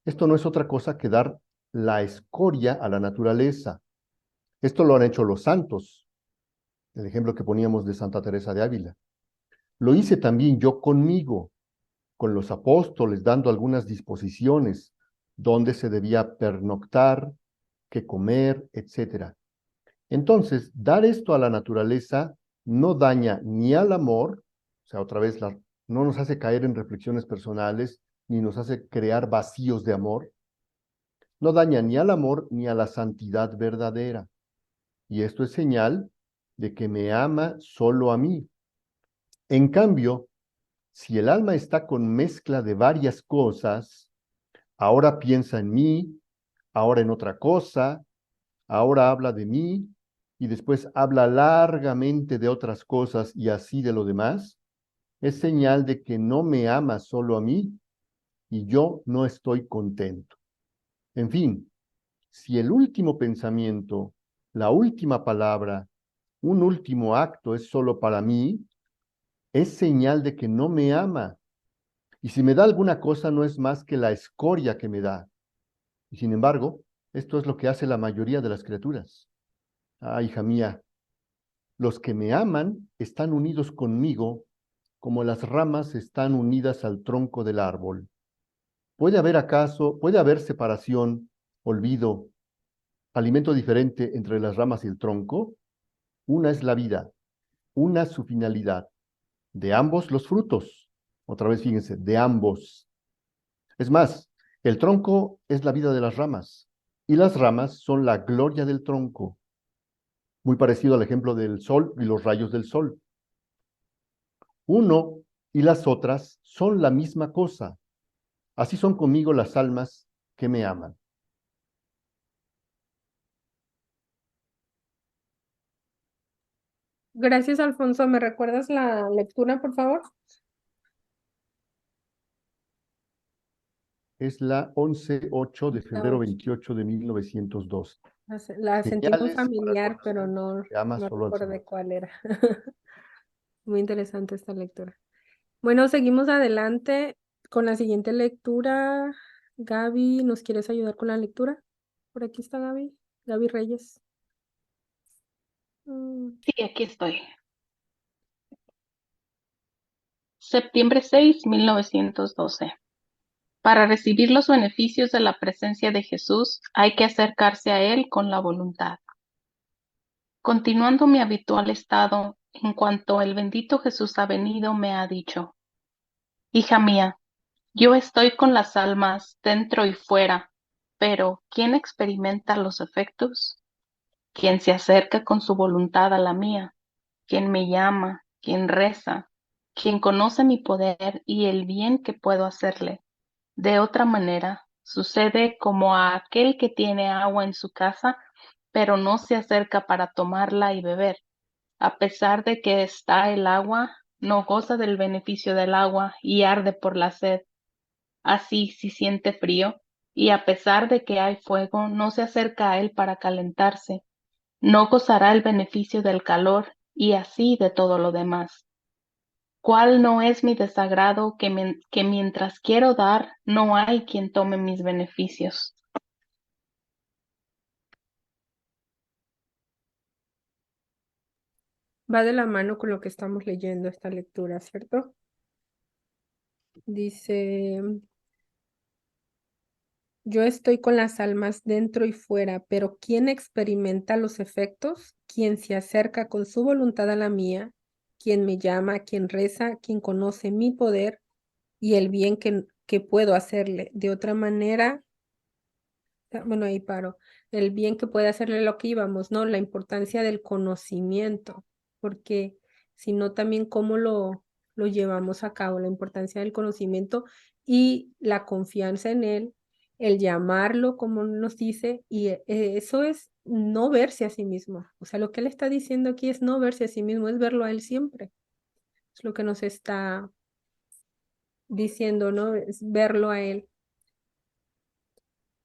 Esto no es otra cosa que dar la escoria a la naturaleza. Esto lo han hecho los santos, el ejemplo que poníamos de Santa Teresa de Ávila. Lo hice también yo conmigo, con los apóstoles, dando algunas disposiciones, dónde se debía pernoctar, qué comer, etc. Entonces, dar esto a la naturaleza no daña ni al amor, o sea, otra vez no nos hace caer en reflexiones personales, ni nos hace crear vacíos de amor, no daña ni al amor ni a la santidad verdadera. Y esto es señal de que me ama solo a mí. En cambio, si el alma está con mezcla de varias cosas, ahora piensa en mí, ahora en otra cosa, ahora habla de mí y después habla largamente de otras cosas y así de lo demás, es señal de que no me ama solo a mí y yo no estoy contento. En fin, si el último pensamiento, la última palabra, un último acto es solo para mí, es señal de que no me ama. Y si me da alguna cosa no es más que la escoria que me da. Y sin embargo, esto es lo que hace la mayoría de las criaturas. Ah, hija mía, los que me aman están unidos conmigo como las ramas están unidas al tronco del árbol. Puede haber separación, olvido, alimento diferente entre las ramas y el tronco? Una es la vida, una su finalidad. De ambos los frutos. Otra vez fíjense, de ambos. Es más, el tronco es la vida de las ramas y las ramas son la gloria del tronco. Muy parecido al ejemplo del sol y los rayos del sol. Uno y las otras son la misma cosa. Así son conmigo las almas que me aman. Gracias, Alfonso. ¿Me recuerdas la lectura, por favor? Es la 11-8 de La febrero 8. 28 de 1902. La sentí muy Señales para familiar, pero conocer no, que ama no solo al recordé Señor. cuál era. Muy interesante esta lectura. Bueno, seguimos adelante con la siguiente lectura. Gaby, ¿nos quieres ayudar con la lectura? Por aquí está Gaby. Gaby Reyes. Sí, aquí estoy. Septiembre 6, 1912. Para recibir los beneficios de la presencia de Jesús, hay que acercarse a Él con la voluntad. Continuando mi habitual estado, en cuanto el bendito Jesús ha venido, me ha dicho: hija mía, yo estoy con las almas dentro y fuera, pero ¿quién experimenta los efectos? ¿Quién se acerca con su voluntad a la mía? ¿Quién me llama? ¿Quién reza? ¿Quién conoce mi poder y el bien que puedo hacerle? De otra manera, sucede como a aquel que tiene agua en su casa, pero no se acerca para tomarla y beber. A pesar de que está el agua, no goza del beneficio del agua y arde por la sed. Así, si siente frío, y a pesar de que hay fuego, no se acerca a él para calentarse. No gozará el beneficio del calor y así de todo lo demás. ¿Cuál no es mi desagrado que mientras quiero dar, no hay quien tome mis beneficios? Va de la mano con lo que estamos leyendo esta lectura, ¿cierto? Dice, yo estoy con las almas dentro y fuera, pero ¿quién experimenta los efectos? ¿Quién se acerca con su voluntad a la mía? ¿Quién me llama? ¿Quién reza? ¿Quién conoce mi poder y el bien que puedo hacerle? De otra manera, bueno, ahí paro. El bien que puede hacerle lo que íbamos, ¿no? La importancia del conocimiento, porque si no también cómo lo llevamos a cabo, la importancia del conocimiento y la confianza en él, el llamarlo, como nos dice, y eso es no verse a sí mismo. O sea, lo que él está diciendo aquí es no verse a sí mismo, es verlo a él siempre. Es lo que nos está diciendo, ¿no? Es verlo a él.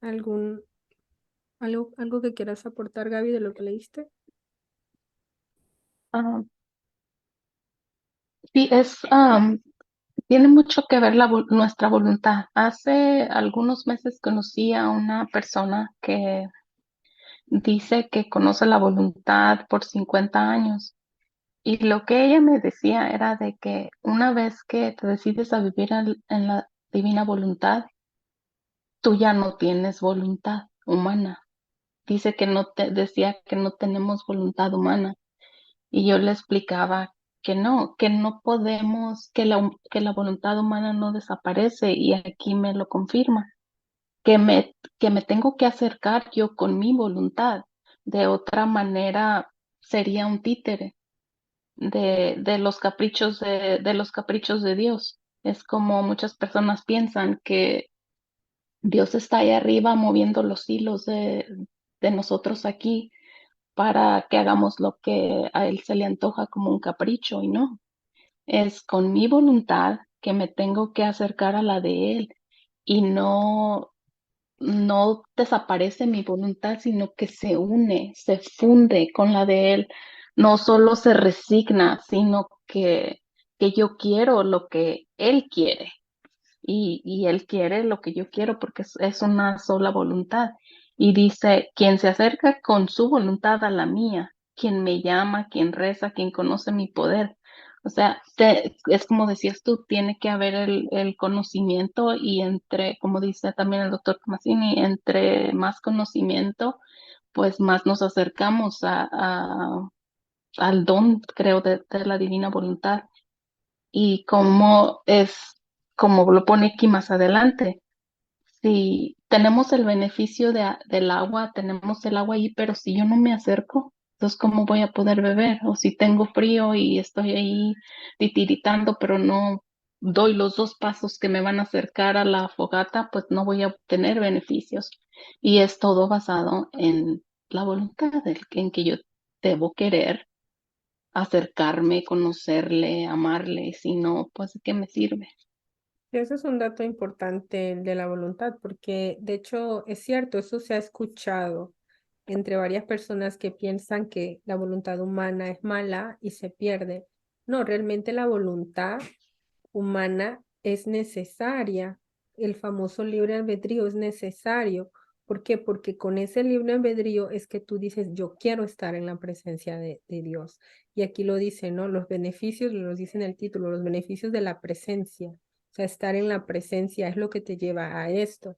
¿Algo que quieras aportar, Gaby, de lo que leíste? Ah, sí, tiene mucho que ver nuestra voluntad. Hace algunos meses conocí a una persona que dice que conoce la voluntad por 50 años. Y lo que ella me decía era de que una vez que te decides a vivir en la divina voluntad, tú ya no tienes voluntad humana. dice que decía que no tenemos voluntad humana. Y yo le explicaba que no podemos, que la voluntad humana no desaparece, y aquí me lo confirma, que me tengo que acercar yo con mi voluntad. De otra manera sería un títere de los caprichos de los caprichos de Dios. Es como muchas personas piensan que Dios está ahí arriba moviendo los hilos de nosotros aquí para que hagamos lo que a Él se le antoja como un capricho, y no. Es con mi voluntad que me tengo que acercar a la de Él, y no desaparece mi voluntad, sino que se une, se funde con la de Él. No solo se resigna, sino que yo quiero lo que Él quiere, y Él quiere lo que yo quiero, porque es una sola voluntad. Y dice, quien se acerca con su voluntad a la mía, quien me llama, quien reza, quien conoce mi poder. O sea, es como decías tú, tiene que haber el conocimiento, y entre, como dice también el doctor Tomasini, entre más conocimiento, pues más nos acercamos al don, creo, de la divina voluntad. Y como lo pone aquí más adelante, si tenemos el beneficio del agua, tenemos el agua ahí, pero si yo no me acerco, entonces ¿cómo voy a poder beber? O si tengo frío y estoy ahí titiritando, pero no doy los 2 pasos que me van a acercar a la fogata, pues no voy a obtener beneficios. Y es todo basado en la voluntad, en que yo debo querer acercarme, conocerle, amarle. Si no, pues ¿de qué me sirve? Eso es un dato importante de la voluntad, porque de hecho es cierto, eso se ha escuchado entre varias personas que piensan que la voluntad humana es mala y se pierde. No, realmente la voluntad humana es necesaria. El famoso libre albedrío es necesario. ¿Por qué? Porque con ese libre albedrío es que tú dices, yo quiero estar en la presencia de Dios. Y aquí lo dice, ¿no? Los beneficios, lo dice en el título, los beneficios de la presencia. O sea, estar en la presencia es lo que te lleva a esto.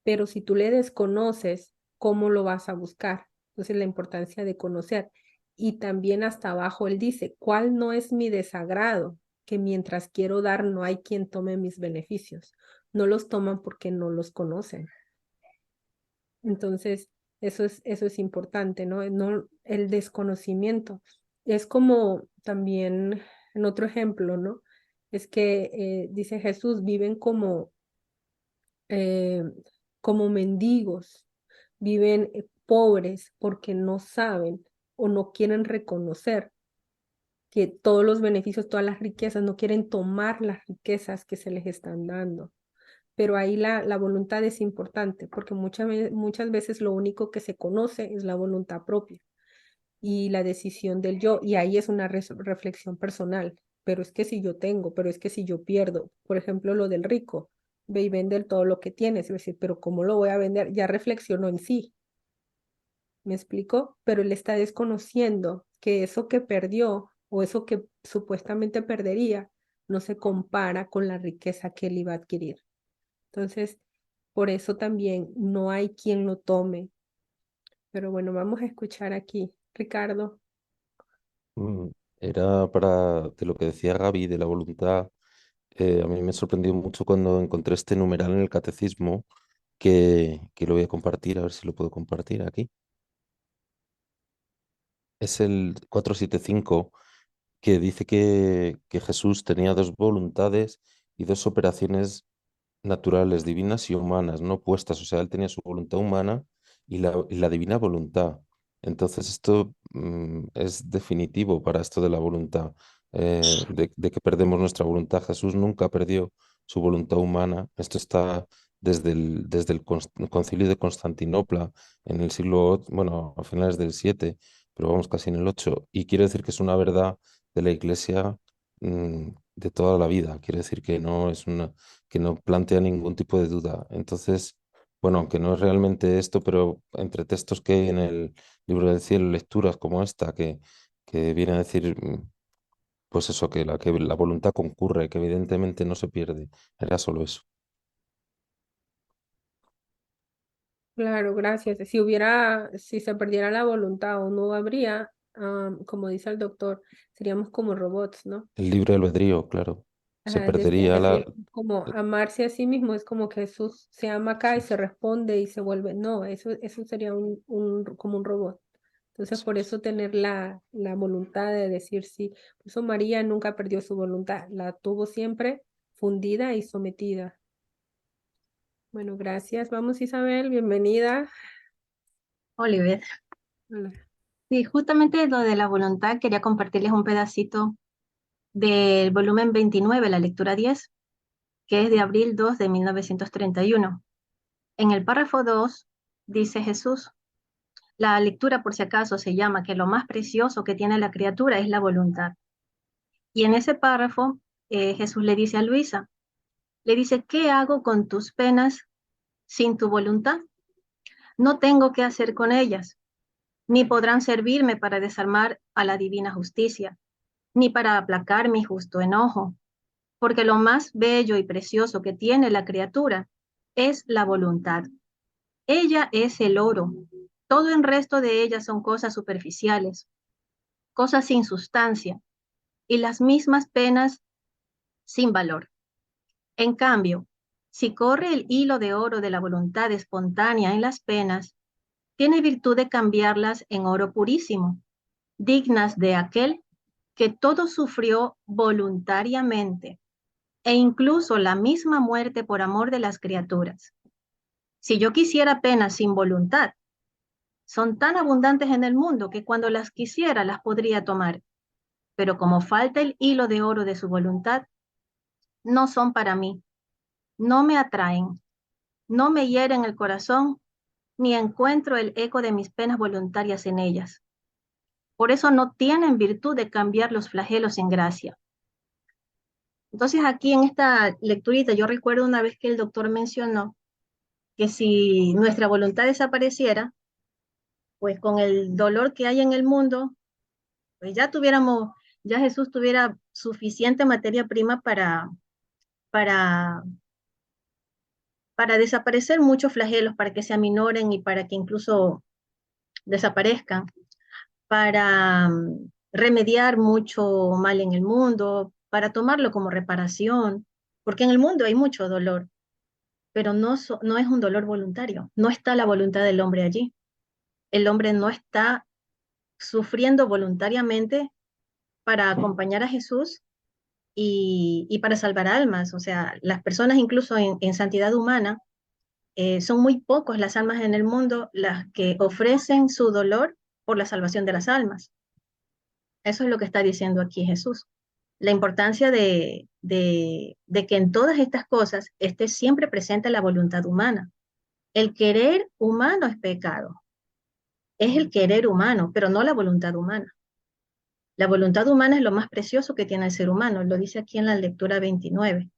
Pero si tú le desconoces, ¿cómo lo vas a buscar? Entonces, la importancia de conocer. Y también hasta abajo él dice, ¿cuál no es mi desagrado? Que mientras quiero dar, no hay quien tome mis beneficios. No los toman porque no los conocen. Entonces, eso es importante, ¿no? No, el desconocimiento. Es como también, en otro ejemplo, ¿no? Es que dice Jesús, viven eh, como mendigos, viven pobres porque no saben o no quieren reconocer que todos los beneficios, todas las riquezas, no quieren tomar las riquezas que se les están dando. Pero ahí la voluntad es importante, porque muchas veces lo único que se conoce es la voluntad propia y la decisión del yo, y ahí es una reflexión personal. Pero es que si yo tengo, pero es que si yo pierdo, por ejemplo, lo del rico, ve y vende todo lo que tienes, y decir, pero ¿cómo lo voy a vender? Ya reflexionó en sí, ¿me explico? Pero él está desconociendo que eso que perdió o eso que supuestamente perdería no se compara con la riqueza que él iba a adquirir. Entonces, por eso también no hay quien lo tome. Pero bueno, vamos a escuchar aquí. Ricardo. Mm, Era para, de lo que decía Gaby, de la voluntad. A mí me sorprendió mucho cuando encontré este numeral en el catecismo que lo voy a compartir, a ver si lo puedo compartir aquí. Es el 475, que dice que Jesús tenía dos voluntades y dos operaciones naturales, divinas y humanas, no opuestas. O sea, él tenía su voluntad humana y la divina voluntad. Entonces, esto es definitivo para esto de la voluntad, de que perdemos nuestra voluntad. Jesús nunca perdió su voluntad humana. Esto está desde el concilio de Constantinopla en el siglo, bueno, a finales del 7, pero vamos casi en el 8. Y quiero decir que es una verdad de la Iglesia de toda la vida. Quiero decir que no es una que no plantea ningún tipo de duda. Entonces, bueno, aunque no es realmente esto, pero entre textos que hay en el libro del cielo, lecturas como esta, que viene a decir, pues eso, que la voluntad concurre, que evidentemente no se pierde. Era solo eso. Claro, gracias. Si se perdiera la voluntad o no habría, como dice el doctor, seríamos como robots, ¿no? El libre albedrío, claro. Se Ajá, es perdería decir, como amarse a sí mismo, es como que Jesús se ama acá y se responde y se vuelve. No, eso sería como un robot. Entonces, por eso tener la voluntad de decir sí. Por eso María nunca perdió su voluntad, la tuvo siempre fundida y sometida. Bueno, gracias. Vamos, Isabel, bienvenida. Oliver. Hola. Sí, justamente lo de la voluntad, quería compartirles un pedacito del volumen 29, la lectura 10, que es de abril 2 de 1931. En el párrafo 2 dice Jesús, la lectura por si acaso se llama que lo más precioso que tiene la criatura es la voluntad. Y en ese párrafo Jesús le dice a Luisa, le dice, ¿qué hago con tus penas sin tu voluntad? No tengo qué hacer con ellas, ni podrán servirme para desarmar a la divina justicia, ni para aplacar mi justo enojo, porque lo más bello y precioso que tiene la criatura es la voluntad. Ella es el oro. Todo el resto de ella son cosas superficiales, cosas sin sustancia, y las mismas penas sin valor. En cambio, si corre el hilo de oro de la voluntad espontánea en las penas, tiene virtud de cambiarlas en oro purísimo, dignas de aquel que todo sufrió voluntariamente, e incluso la misma muerte por amor de las criaturas. Si yo quisiera penas sin voluntad, son tan abundantes en el mundo que cuando las quisiera las podría tomar, pero como falta el hilo de oro de su voluntad, no son para mí, no me atraen, no me hieren el corazón, ni encuentro el eco de mis penas voluntarias en ellas. Por eso no tienen virtud de cambiar los flagelos en gracia. Entonces aquí en esta lecturita yo recuerdo una vez que el doctor mencionó que si nuestra voluntad desapareciera, pues con el dolor que hay en el mundo, pues ya Jesús tuviera suficiente materia prima para, para desaparecer muchos flagelos, para que se aminoren y para que incluso desaparezcan, para remediar mucho mal en el mundo, para tomarlo como reparación, porque en el mundo hay mucho dolor, pero no es un dolor voluntario, no está la voluntad del hombre allí. El hombre no está sufriendo voluntariamente para acompañar a Jesús y para salvar almas. O sea, las personas incluso en santidad humana, son muy pocos las almas en el mundo las que ofrecen su dolor por la salvación de las almas. Eso es lo que está diciendo aquí Jesús. La importancia de que en todas estas cosas esté siempre presente la voluntad humana. El querer humano es pecado. Es el querer humano, pero no la voluntad humana. La voluntad humana es lo más precioso que tiene el ser humano, lo dice aquí en la lectura 29.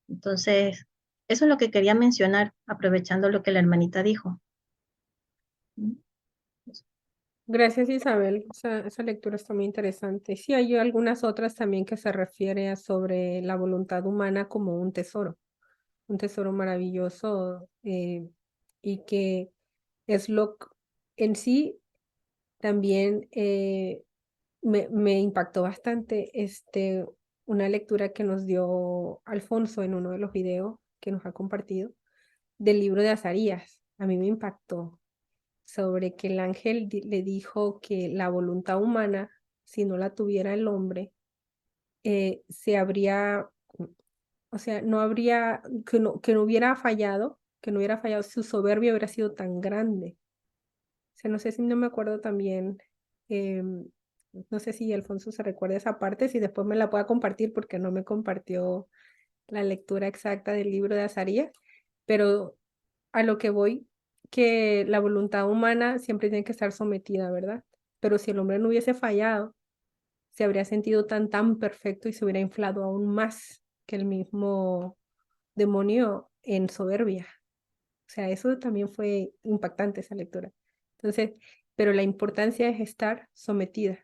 Entonces, eso es lo que quería mencionar, aprovechando lo que la hermanita dijo. Gracias, Isabel. Esa lectura está muy interesante. Sí, hay algunas otras también que se refiere a sobre la voluntad humana como un tesoro maravilloso, y que es en sí también me impactó bastante una lectura que nos dio Alfonso en uno de los videos que nos ha compartido del libro de Azarías. A mí me impactó sobre que el ángel le dijo que la voluntad humana, si no la tuviera el hombre, se habría, o sea, no habría, que no hubiera fallado, su soberbia hubiera sido tan grande. O sea, no sé si no me acuerdo también, no sé si Alfonso se recuerda esa parte, si después me la pueda compartir porque no me compartió la lectura exacta del libro de Azarías, pero a lo que voy, que la voluntad humana siempre tiene que estar sometida, ¿verdad? Pero si el hombre no hubiese fallado, se habría sentido tan perfecto y se hubiera inflado aún más que el mismo demonio en soberbia. O sea, eso también fue impactante esa lectura. Entonces, pero la importancia es estar sometida.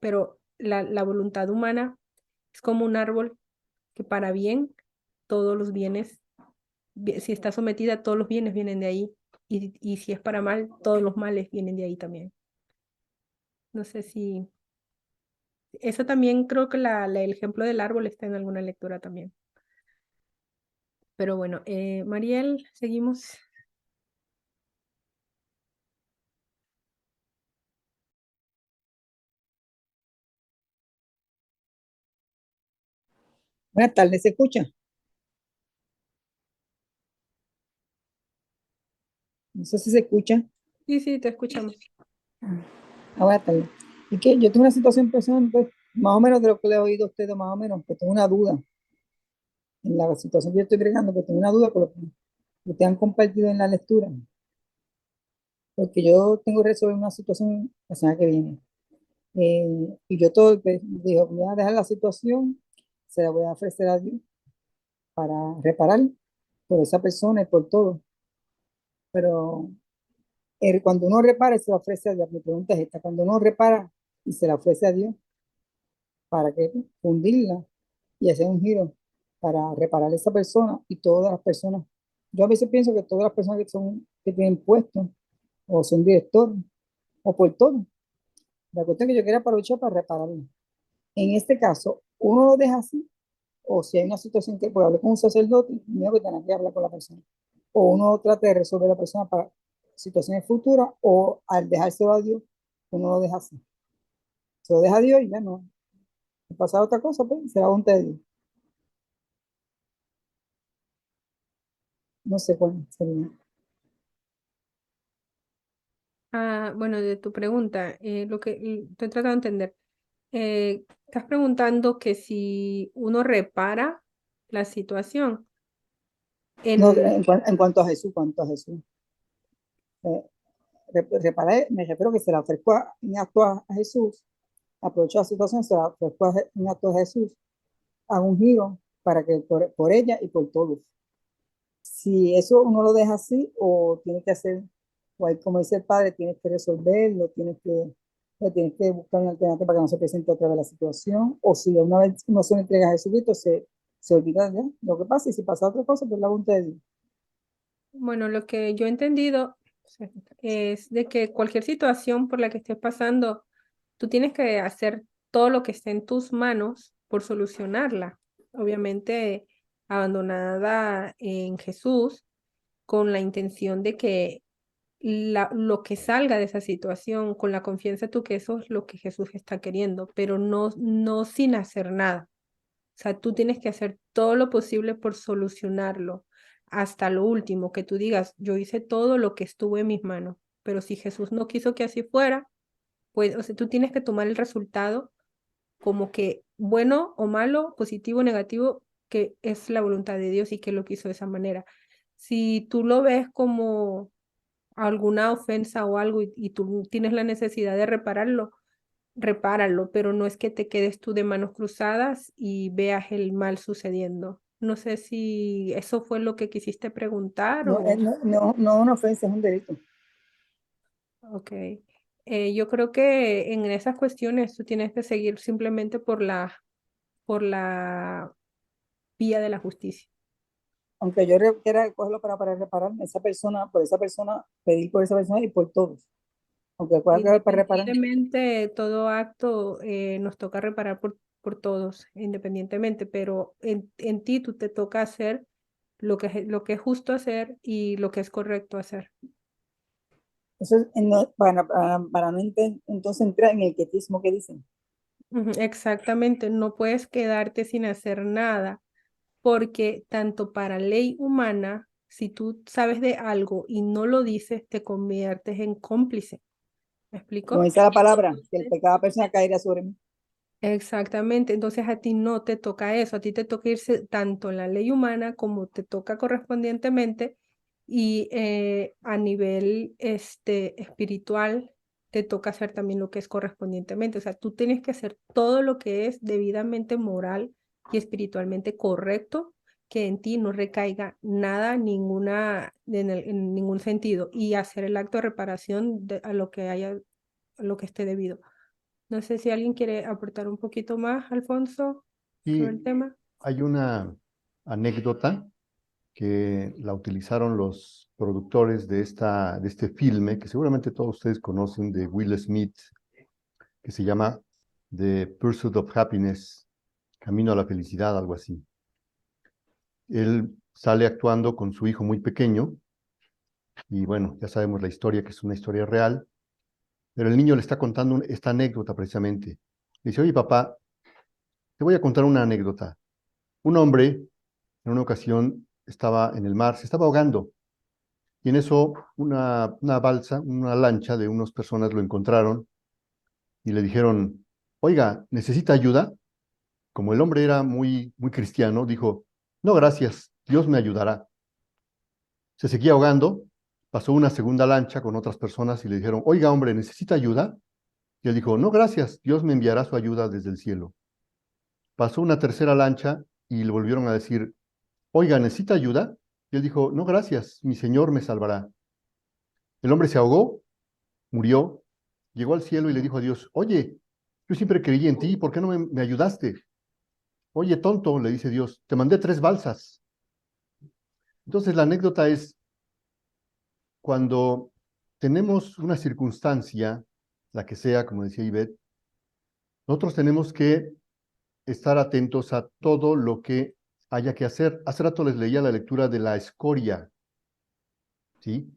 Pero la voluntad humana es como un árbol que para bien, todos los bienes, si está sometida, todos los bienes vienen de ahí. y si es para mal, todos los males vienen de ahí también. No sé si... Eso también creo que el ejemplo del árbol está en alguna lectura también. Pero bueno, Mariel, seguimos. Buenas tardes, ¿se escucha? No sé si se escucha. Sí, te escuchamos. Buenas tardes. Y que yo tengo una situación personal, pues, más o menos de lo que le he oído a ustedes, más o menos, que tengo una duda en la situación que yo estoy bregando, que tengo una duda con lo que ustedes han compartido en la lectura, porque yo tengo que resolver una situación la semana que viene. Y yo todo, pues, digo, voy a dejar la situación, se la voy a ofrecer a Dios para reparar por esa persona y por todo. Pero cuando uno repara, se la ofrece a Dios. Mi pregunta es esta: cuando uno repara y se la ofrece a Dios, ¿para qué fundirla y hacer un giro para reparar a esa persona y todas las personas? Yo a veces pienso que todas las personas que tienen puestos o son directores o por todo, la cuestión es que yo quiero aprovechar para repararlo. En este caso, uno lo deja así, o si hay una situación que puede hablar con un sacerdote, mira que tiene que hablar con la persona, o uno trata de resolver la persona para situaciones futuras, o al dejárselo a Dios, uno lo deja así. Se lo deja a Dios y ya no. Si pasa otra cosa, pues será voluntad de Dios. No sé cuál sería. Bueno, de tu pregunta, lo que estoy tratando de entender. Estás preguntando que si uno repara la situación. No, en cuanto a Jesús, reparar, me refiero que se la ofrezco en acto a Jesús, aprovecho la situación, se la ofrezco en acto a Jesús, hago un giro para que por ella y por todos. Si eso uno lo deja así, o tiene que hacer, o hay, como dice el padre, tienes que resolverlo, tienes que buscar una alternativa para que no se presente otra vez la situación, o si una vez uno se lo entrega a Jesucristo, se olvida ya lo que pasa, y si pasa otra cosa, pues la voluntad de Dios. Bueno, lo que yo he entendido es de que cualquier situación por la que estés pasando, tú tienes que hacer todo lo que esté en tus manos por solucionarla. Obviamente, abandonada en Jesús, con la intención de que lo que salga de esa situación, con la confianza tú que eso es lo que Jesús está queriendo, pero no sin hacer nada. O sea, tú tienes que hacer todo lo posible por solucionarlo hasta lo último, que tú digas, yo hice todo lo que estuvo en mis manos, pero si Jesús no quiso que así fuera, pues, o sea, tú tienes que tomar el resultado como que bueno o malo, positivo o negativo, que es la voluntad de Dios y que lo quiso de esa manera. Si tú lo ves como alguna ofensa o algo y tú tienes la necesidad de repararlo, repáralo, pero no es que te quedes tú de manos cruzadas y veas el mal sucediendo. No sé si eso fue lo que quisiste preguntar No, o... no una ofensa, es un delito. Ok. Yo creo que en esas cuestiones tú tienes que seguir simplemente por la vía de la justicia. Aunque yo quiera cogerlo para reparar por esa persona, pedir por esa persona y por todos. Aunque pueda quedar para reparar. Independientemente, todo acto nos toca reparar por todos, independientemente, pero en ti tú te toca hacer lo que es justo hacer y lo que es correcto hacer. Eso es para no entonces entrar en el quietismo que dicen. Exactamente, no puedes quedarte sin hacer nada, porque tanto para ley humana, si tú sabes de algo y no lo dices, te conviertes en cómplice. ¿Me explico? Como dice la palabra, que el pecado personal caerá sobre mí. Exactamente, entonces a ti no te toca eso, a ti te toca irse tanto en la ley humana como te toca correspondientemente y a nivel espiritual te toca hacer también lo que es correspondientemente, o sea, tú tienes que hacer todo lo que es debidamente moral y espiritualmente correcto, que en ti no recaiga nada, en ningún sentido, y hacer el acto de reparación a lo que haya, a lo que esté debido. No sé si alguien quiere aportar un poquito más, Alfonso, sobre el Y tema. hay una anécdota que la utilizaron los productores de este filme, que seguramente todos ustedes conocen, de Will Smith, que se llama The Pursuit of Happiness, Camino a la Felicidad, algo así. Él sale actuando con su hijo muy pequeño, y bueno, ya sabemos la historia, que es una historia real, pero el niño le está contando esta anécdota precisamente. Le dice, oye papá, te voy a contar una anécdota. Un hombre, en una ocasión, estaba en el mar, se estaba ahogando, y en eso una balsa, una lancha de unas personas lo encontraron y le dijeron, oiga, ¿necesita ayuda? Como el hombre era muy cristiano, dijo, no, gracias, Dios me ayudará. Se seguía ahogando, pasó una segunda lancha con otras personas y le dijeron, oiga, hombre, ¿necesita ayuda? Y él dijo, no, gracias, Dios me enviará su ayuda desde el cielo. Pasó una tercera lancha y le volvieron a decir, oiga, ¿necesita ayuda? Y él dijo, no, gracias, mi Señor me salvará. El hombre se ahogó, murió, llegó al cielo y le dijo a Dios, oye, yo siempre creí en ti, ¿por qué no me ayudaste? Oye, tonto, le dice Dios, te mandé 3 balsas. Entonces la anécdota es, cuando tenemos una circunstancia, la que sea, como decía Ivette, nosotros tenemos que estar atentos a todo lo que haya que hacer. Hace rato les leía la lectura de la escoria, ¿sí?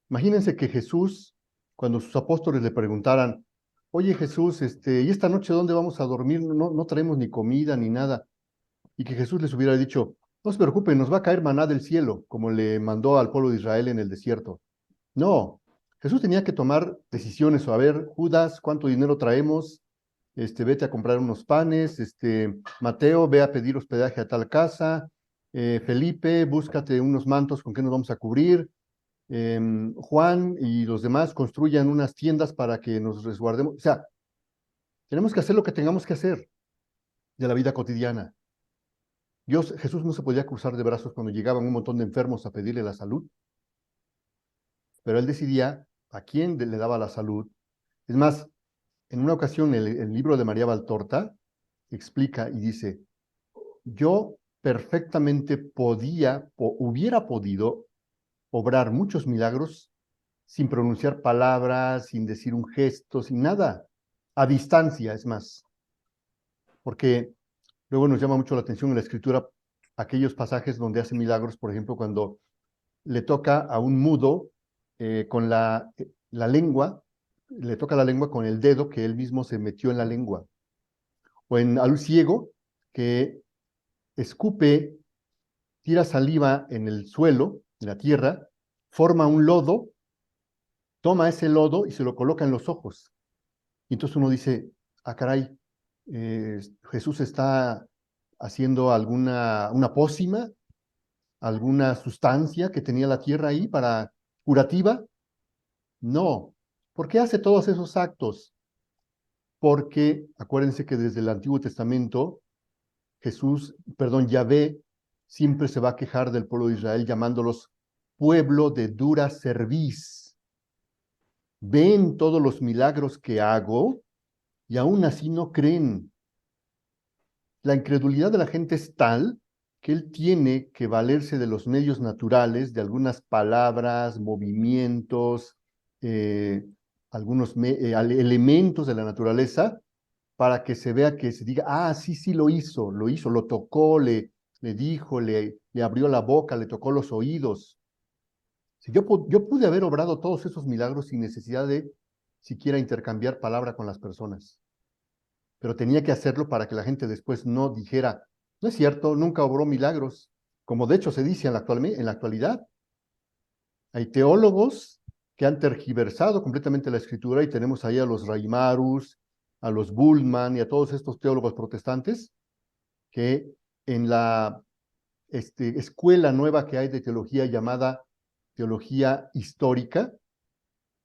Imagínense que Jesús, cuando sus apóstoles le preguntaran, oye Jesús, ¿y esta noche dónde vamos a dormir? No traemos ni comida ni nada. Y que Jesús les hubiera dicho, no se preocupen, nos va a caer maná del cielo, como le mandó al pueblo de Israel en el desierto. No, Jesús tenía que tomar decisiones, o a ver, Judas, ¿cuánto dinero traemos? Vete a comprar unos panes, Mateo, ve a pedir hospedaje a tal casa, Felipe, búscate unos mantos con que nos vamos a cubrir, Juan y los demás construyan unas tiendas para que nos resguardemos. O sea, tenemos que hacer lo que tengamos que hacer de la vida cotidiana. Jesús no se podía cruzar de brazos cuando llegaban un montón de enfermos a pedirle la salud, pero él decidía a quién le daba la salud. Es más, en una ocasión el libro de María Valtorta explica y dice, yo perfectamente hubiera podido obrar muchos milagros sin pronunciar palabras, sin decir un gesto, sin nada, a distancia, es más, porque luego nos llama mucho la atención en la escritura aquellos pasajes donde hace milagros, por ejemplo, cuando le toca a un mudo con la lengua, le toca la lengua con el dedo que él mismo se metió en la lengua. O a un ciego que escupe, tira saliva en el suelo, en la tierra, forma un lodo, toma ese lodo y se lo coloca en los ojos. Y entonces uno dice, ah, caray, Jesús está haciendo una pócima, alguna sustancia que tenía la tierra ahí para curativa. No. ¿Por qué hace todos esos actos? Porque acuérdense que desde el Antiguo Testamento Yahvé siempre se va a quejar del pueblo de Israel llamándolos pueblo de dura cerviz. Ven todos los milagros que hago y aún así no creen. La incredulidad de la gente es tal que él tiene que valerse de los medios naturales, de algunas palabras, movimientos, algunos elementos de la naturaleza, para que se vea, que se diga, ah, sí, lo hizo, lo tocó, le dijo, le abrió la boca, le tocó los oídos. Si yo pude haber obrado todos esos milagros sin necesidad de siquiera intercambiar palabra con las personas, pero tenía que hacerlo para que la gente después no dijera, no es cierto, nunca obró milagros, como de hecho se dice en la actualidad. Hay teólogos que han tergiversado completamente la escritura y tenemos ahí a los Raimarus, a los Bullman y a todos estos teólogos protestantes que en la escuela nueva que hay de teología llamada teología histórica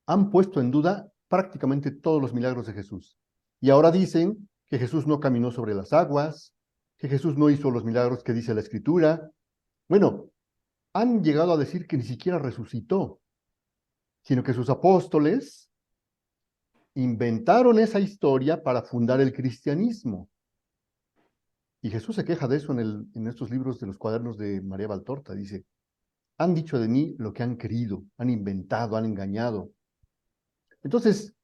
han puesto en duda prácticamente todos los milagros de Jesús. Y ahora dicen que Jesús no caminó sobre las aguas, que Jesús no hizo los milagros que dice la escritura. Bueno, han llegado a decir que ni siquiera resucitó, sino que sus apóstoles inventaron esa historia para fundar el cristianismo. Y Jesús se queja de eso en estos libros de los cuadernos de María Valtorta. Dice, han dicho de mí lo que han querido, han inventado, han engañado. Entonces,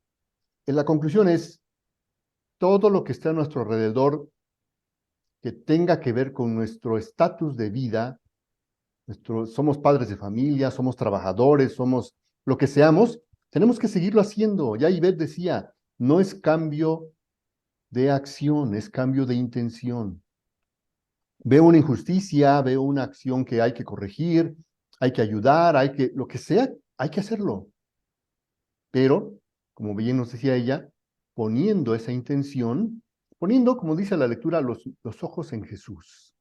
la conclusión es, todo lo que está a nuestro alrededor que tenga que ver con nuestro estatus de vida, somos padres de familia, somos trabajadores, somos lo que seamos, tenemos que seguirlo haciendo. Ya Ivette decía, no es cambio de acción, es cambio de intención. Veo una injusticia, veo una acción que hay que corregir, hay que ayudar, lo que sea, hay que hacerlo. Pero, como bien nos decía ella, poniendo esa intención, poniendo, como dice la lectura, los ojos en Jesús.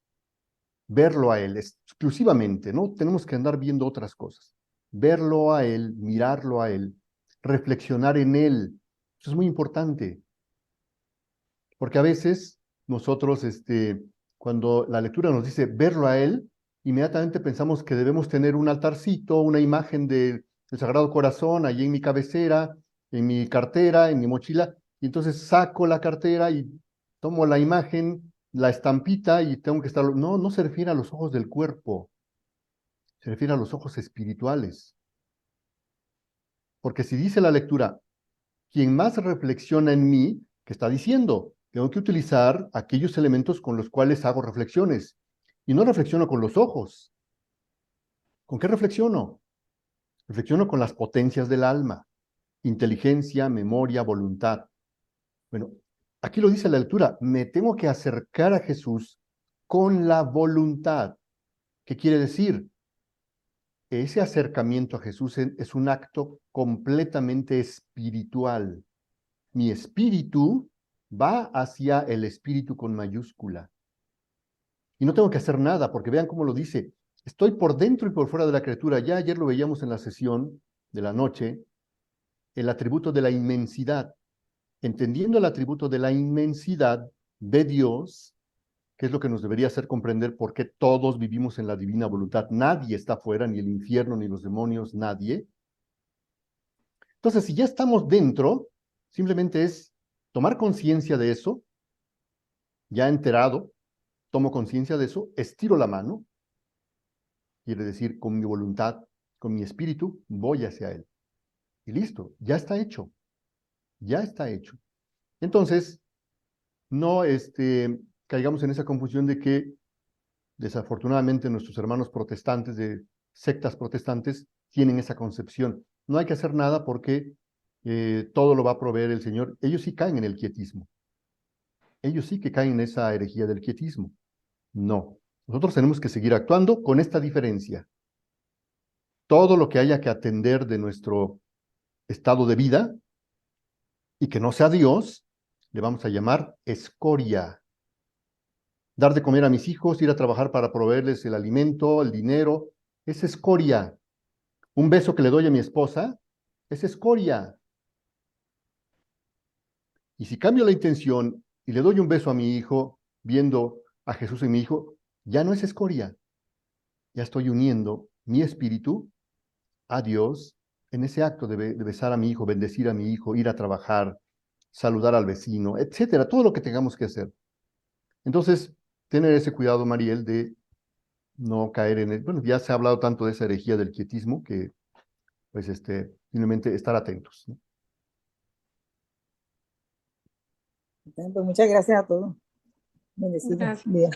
Verlo a Él exclusivamente, no tenemos que andar viendo otras cosas. Verlo a Él, mirarlo a Él, reflexionar en Él. Eso es muy importante. Porque a veces nosotros, cuando la lectura nos dice verlo a Él, inmediatamente pensamos que debemos tener un altarcito, una imagen del Sagrado Corazón allí en mi cabecera, en mi cartera, en mi mochila, y entonces saco la cartera y tomo la imagen, la estampita y tengo que estar... No, no se refiere a los ojos del cuerpo, se refiere a los ojos espirituales. Porque si dice la lectura, quien más reflexiona en mí, ¿qué está diciendo? Tengo que utilizar aquellos elementos con los cuales hago reflexiones. Y no reflexiono con los ojos. ¿Con qué reflexiono? Reflexiono con las potencias del alma. Inteligencia, memoria, voluntad. Bueno, aquí lo dice la lectura. Me tengo que acercar a Jesús con la voluntad. ¿Qué quiere decir? Ese acercamiento a Jesús es un acto completamente espiritual. Mi espíritu va hacia el espíritu con mayúscula. Y no tengo que hacer nada, porque vean cómo lo dice. Estoy por dentro y por fuera de la criatura. Ya ayer lo veíamos en la sesión de la noche, el atributo de la inmensidad. Entendiendo el atributo de la inmensidad de Dios, que es lo que nos debería hacer comprender por qué todos vivimos en la divina voluntad. Nadie está fuera, ni el infierno, ni los demonios, nadie. Entonces, si ya estamos dentro, simplemente es tomar conciencia de eso, ya enterado, tomo conciencia de eso, estiro la mano, quiere decir, con mi voluntad, con mi espíritu, voy hacia Él. Y listo, ya está hecho, ya está hecho. Entonces, no caigamos en esa confusión de que, desafortunadamente, nuestros hermanos protestantes, de sectas protestantes, tienen esa concepción. No hay que hacer nada porque todo lo va a proveer el Señor. Ellos sí caen en el quietismo. Ellos sí que caen en esa herejía del quietismo. No. Nosotros tenemos que seguir actuando con esta diferencia. Todo lo que haya que atender de nuestro estado de vida y que no sea Dios, le vamos a llamar escoria. Dar de comer a mis hijos, ir a trabajar para proveerles el alimento, el dinero, es escoria. Un beso que le doy a mi esposa, es escoria. Y si cambio la intención y le doy un beso a mi hijo, viendo a Jesús en mi hijo, ya no es escoria. Ya estoy uniendo mi espíritu a Dios en ese acto de besar a mi hijo, bendecir a mi hijo, ir a trabajar, saludar al vecino, etcétera, todo lo que tengamos que hacer. Entonces, tener ese cuidado, Mariel, de no caer en bueno, ya se ha hablado tanto de esa herejía del quietismo que, pues, simplemente estar atentos, ¿no? Pues muchas gracias a todos. Bendecido día.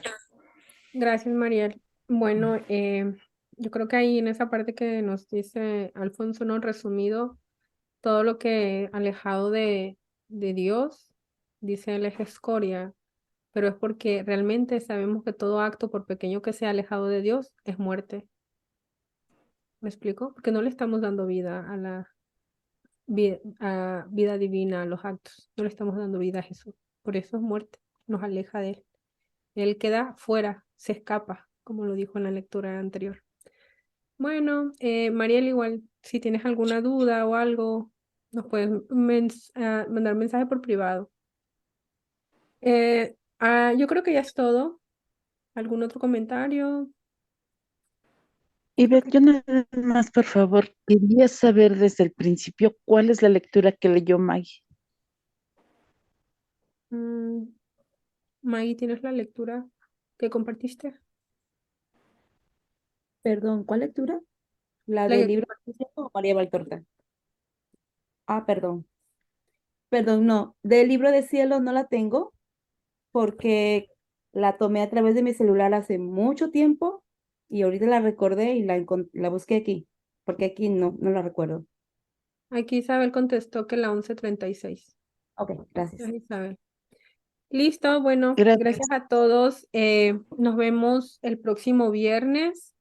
Gracias, Mariel. Bueno, yo creo que ahí en esa parte que nos dice Alfonso, ¿no? Resumido, todo lo que alejado de Dios, dice él, es escoria, pero es porque realmente sabemos que todo acto, por pequeño que sea alejado de Dios, es muerte. ¿Me explico? Porque no le estamos dando vida a la vida divina, a los actos. No le estamos dando vida a Jesús. Por eso es muerte, nos aleja de Él. Él queda fuera, se escapa, como lo dijo en la lectura anterior. Bueno, Mariel, igual, si tienes alguna duda o algo, nos puedes mandar mensaje por privado. Yo creo que ya es todo. ¿Algún otro comentario? Ivette, yo nada más, por favor, quería saber desde el principio cuál es la lectura que leyó Maggie. Maggie, ¿tienes la lectura que compartiste? Perdón, ¿cuál lectura? ¿La La del que libro de Cielo o María Valtorta? Ah, perdón. Perdón, no. Del libro de cielo no la tengo porque la tomé a través de mi celular hace mucho tiempo y ahorita la recordé y la busqué aquí, porque aquí no la recuerdo. Aquí Isabel contestó que la 11:36. Ok, gracias. Gracias, Isabel. Listo, bueno, Gracias. gracias a todos. Nos vemos el próximo viernes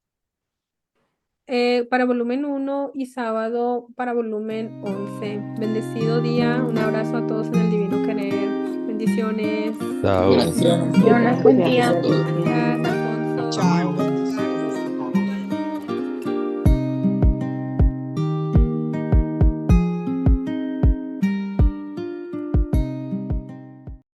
para volumen 1 y sábado para volumen 11. Bendecido día, un abrazo a todos en el divino querer. Bendiciones. Chao. Bendiciones, buen día. Gracias, Alfonso. Chao.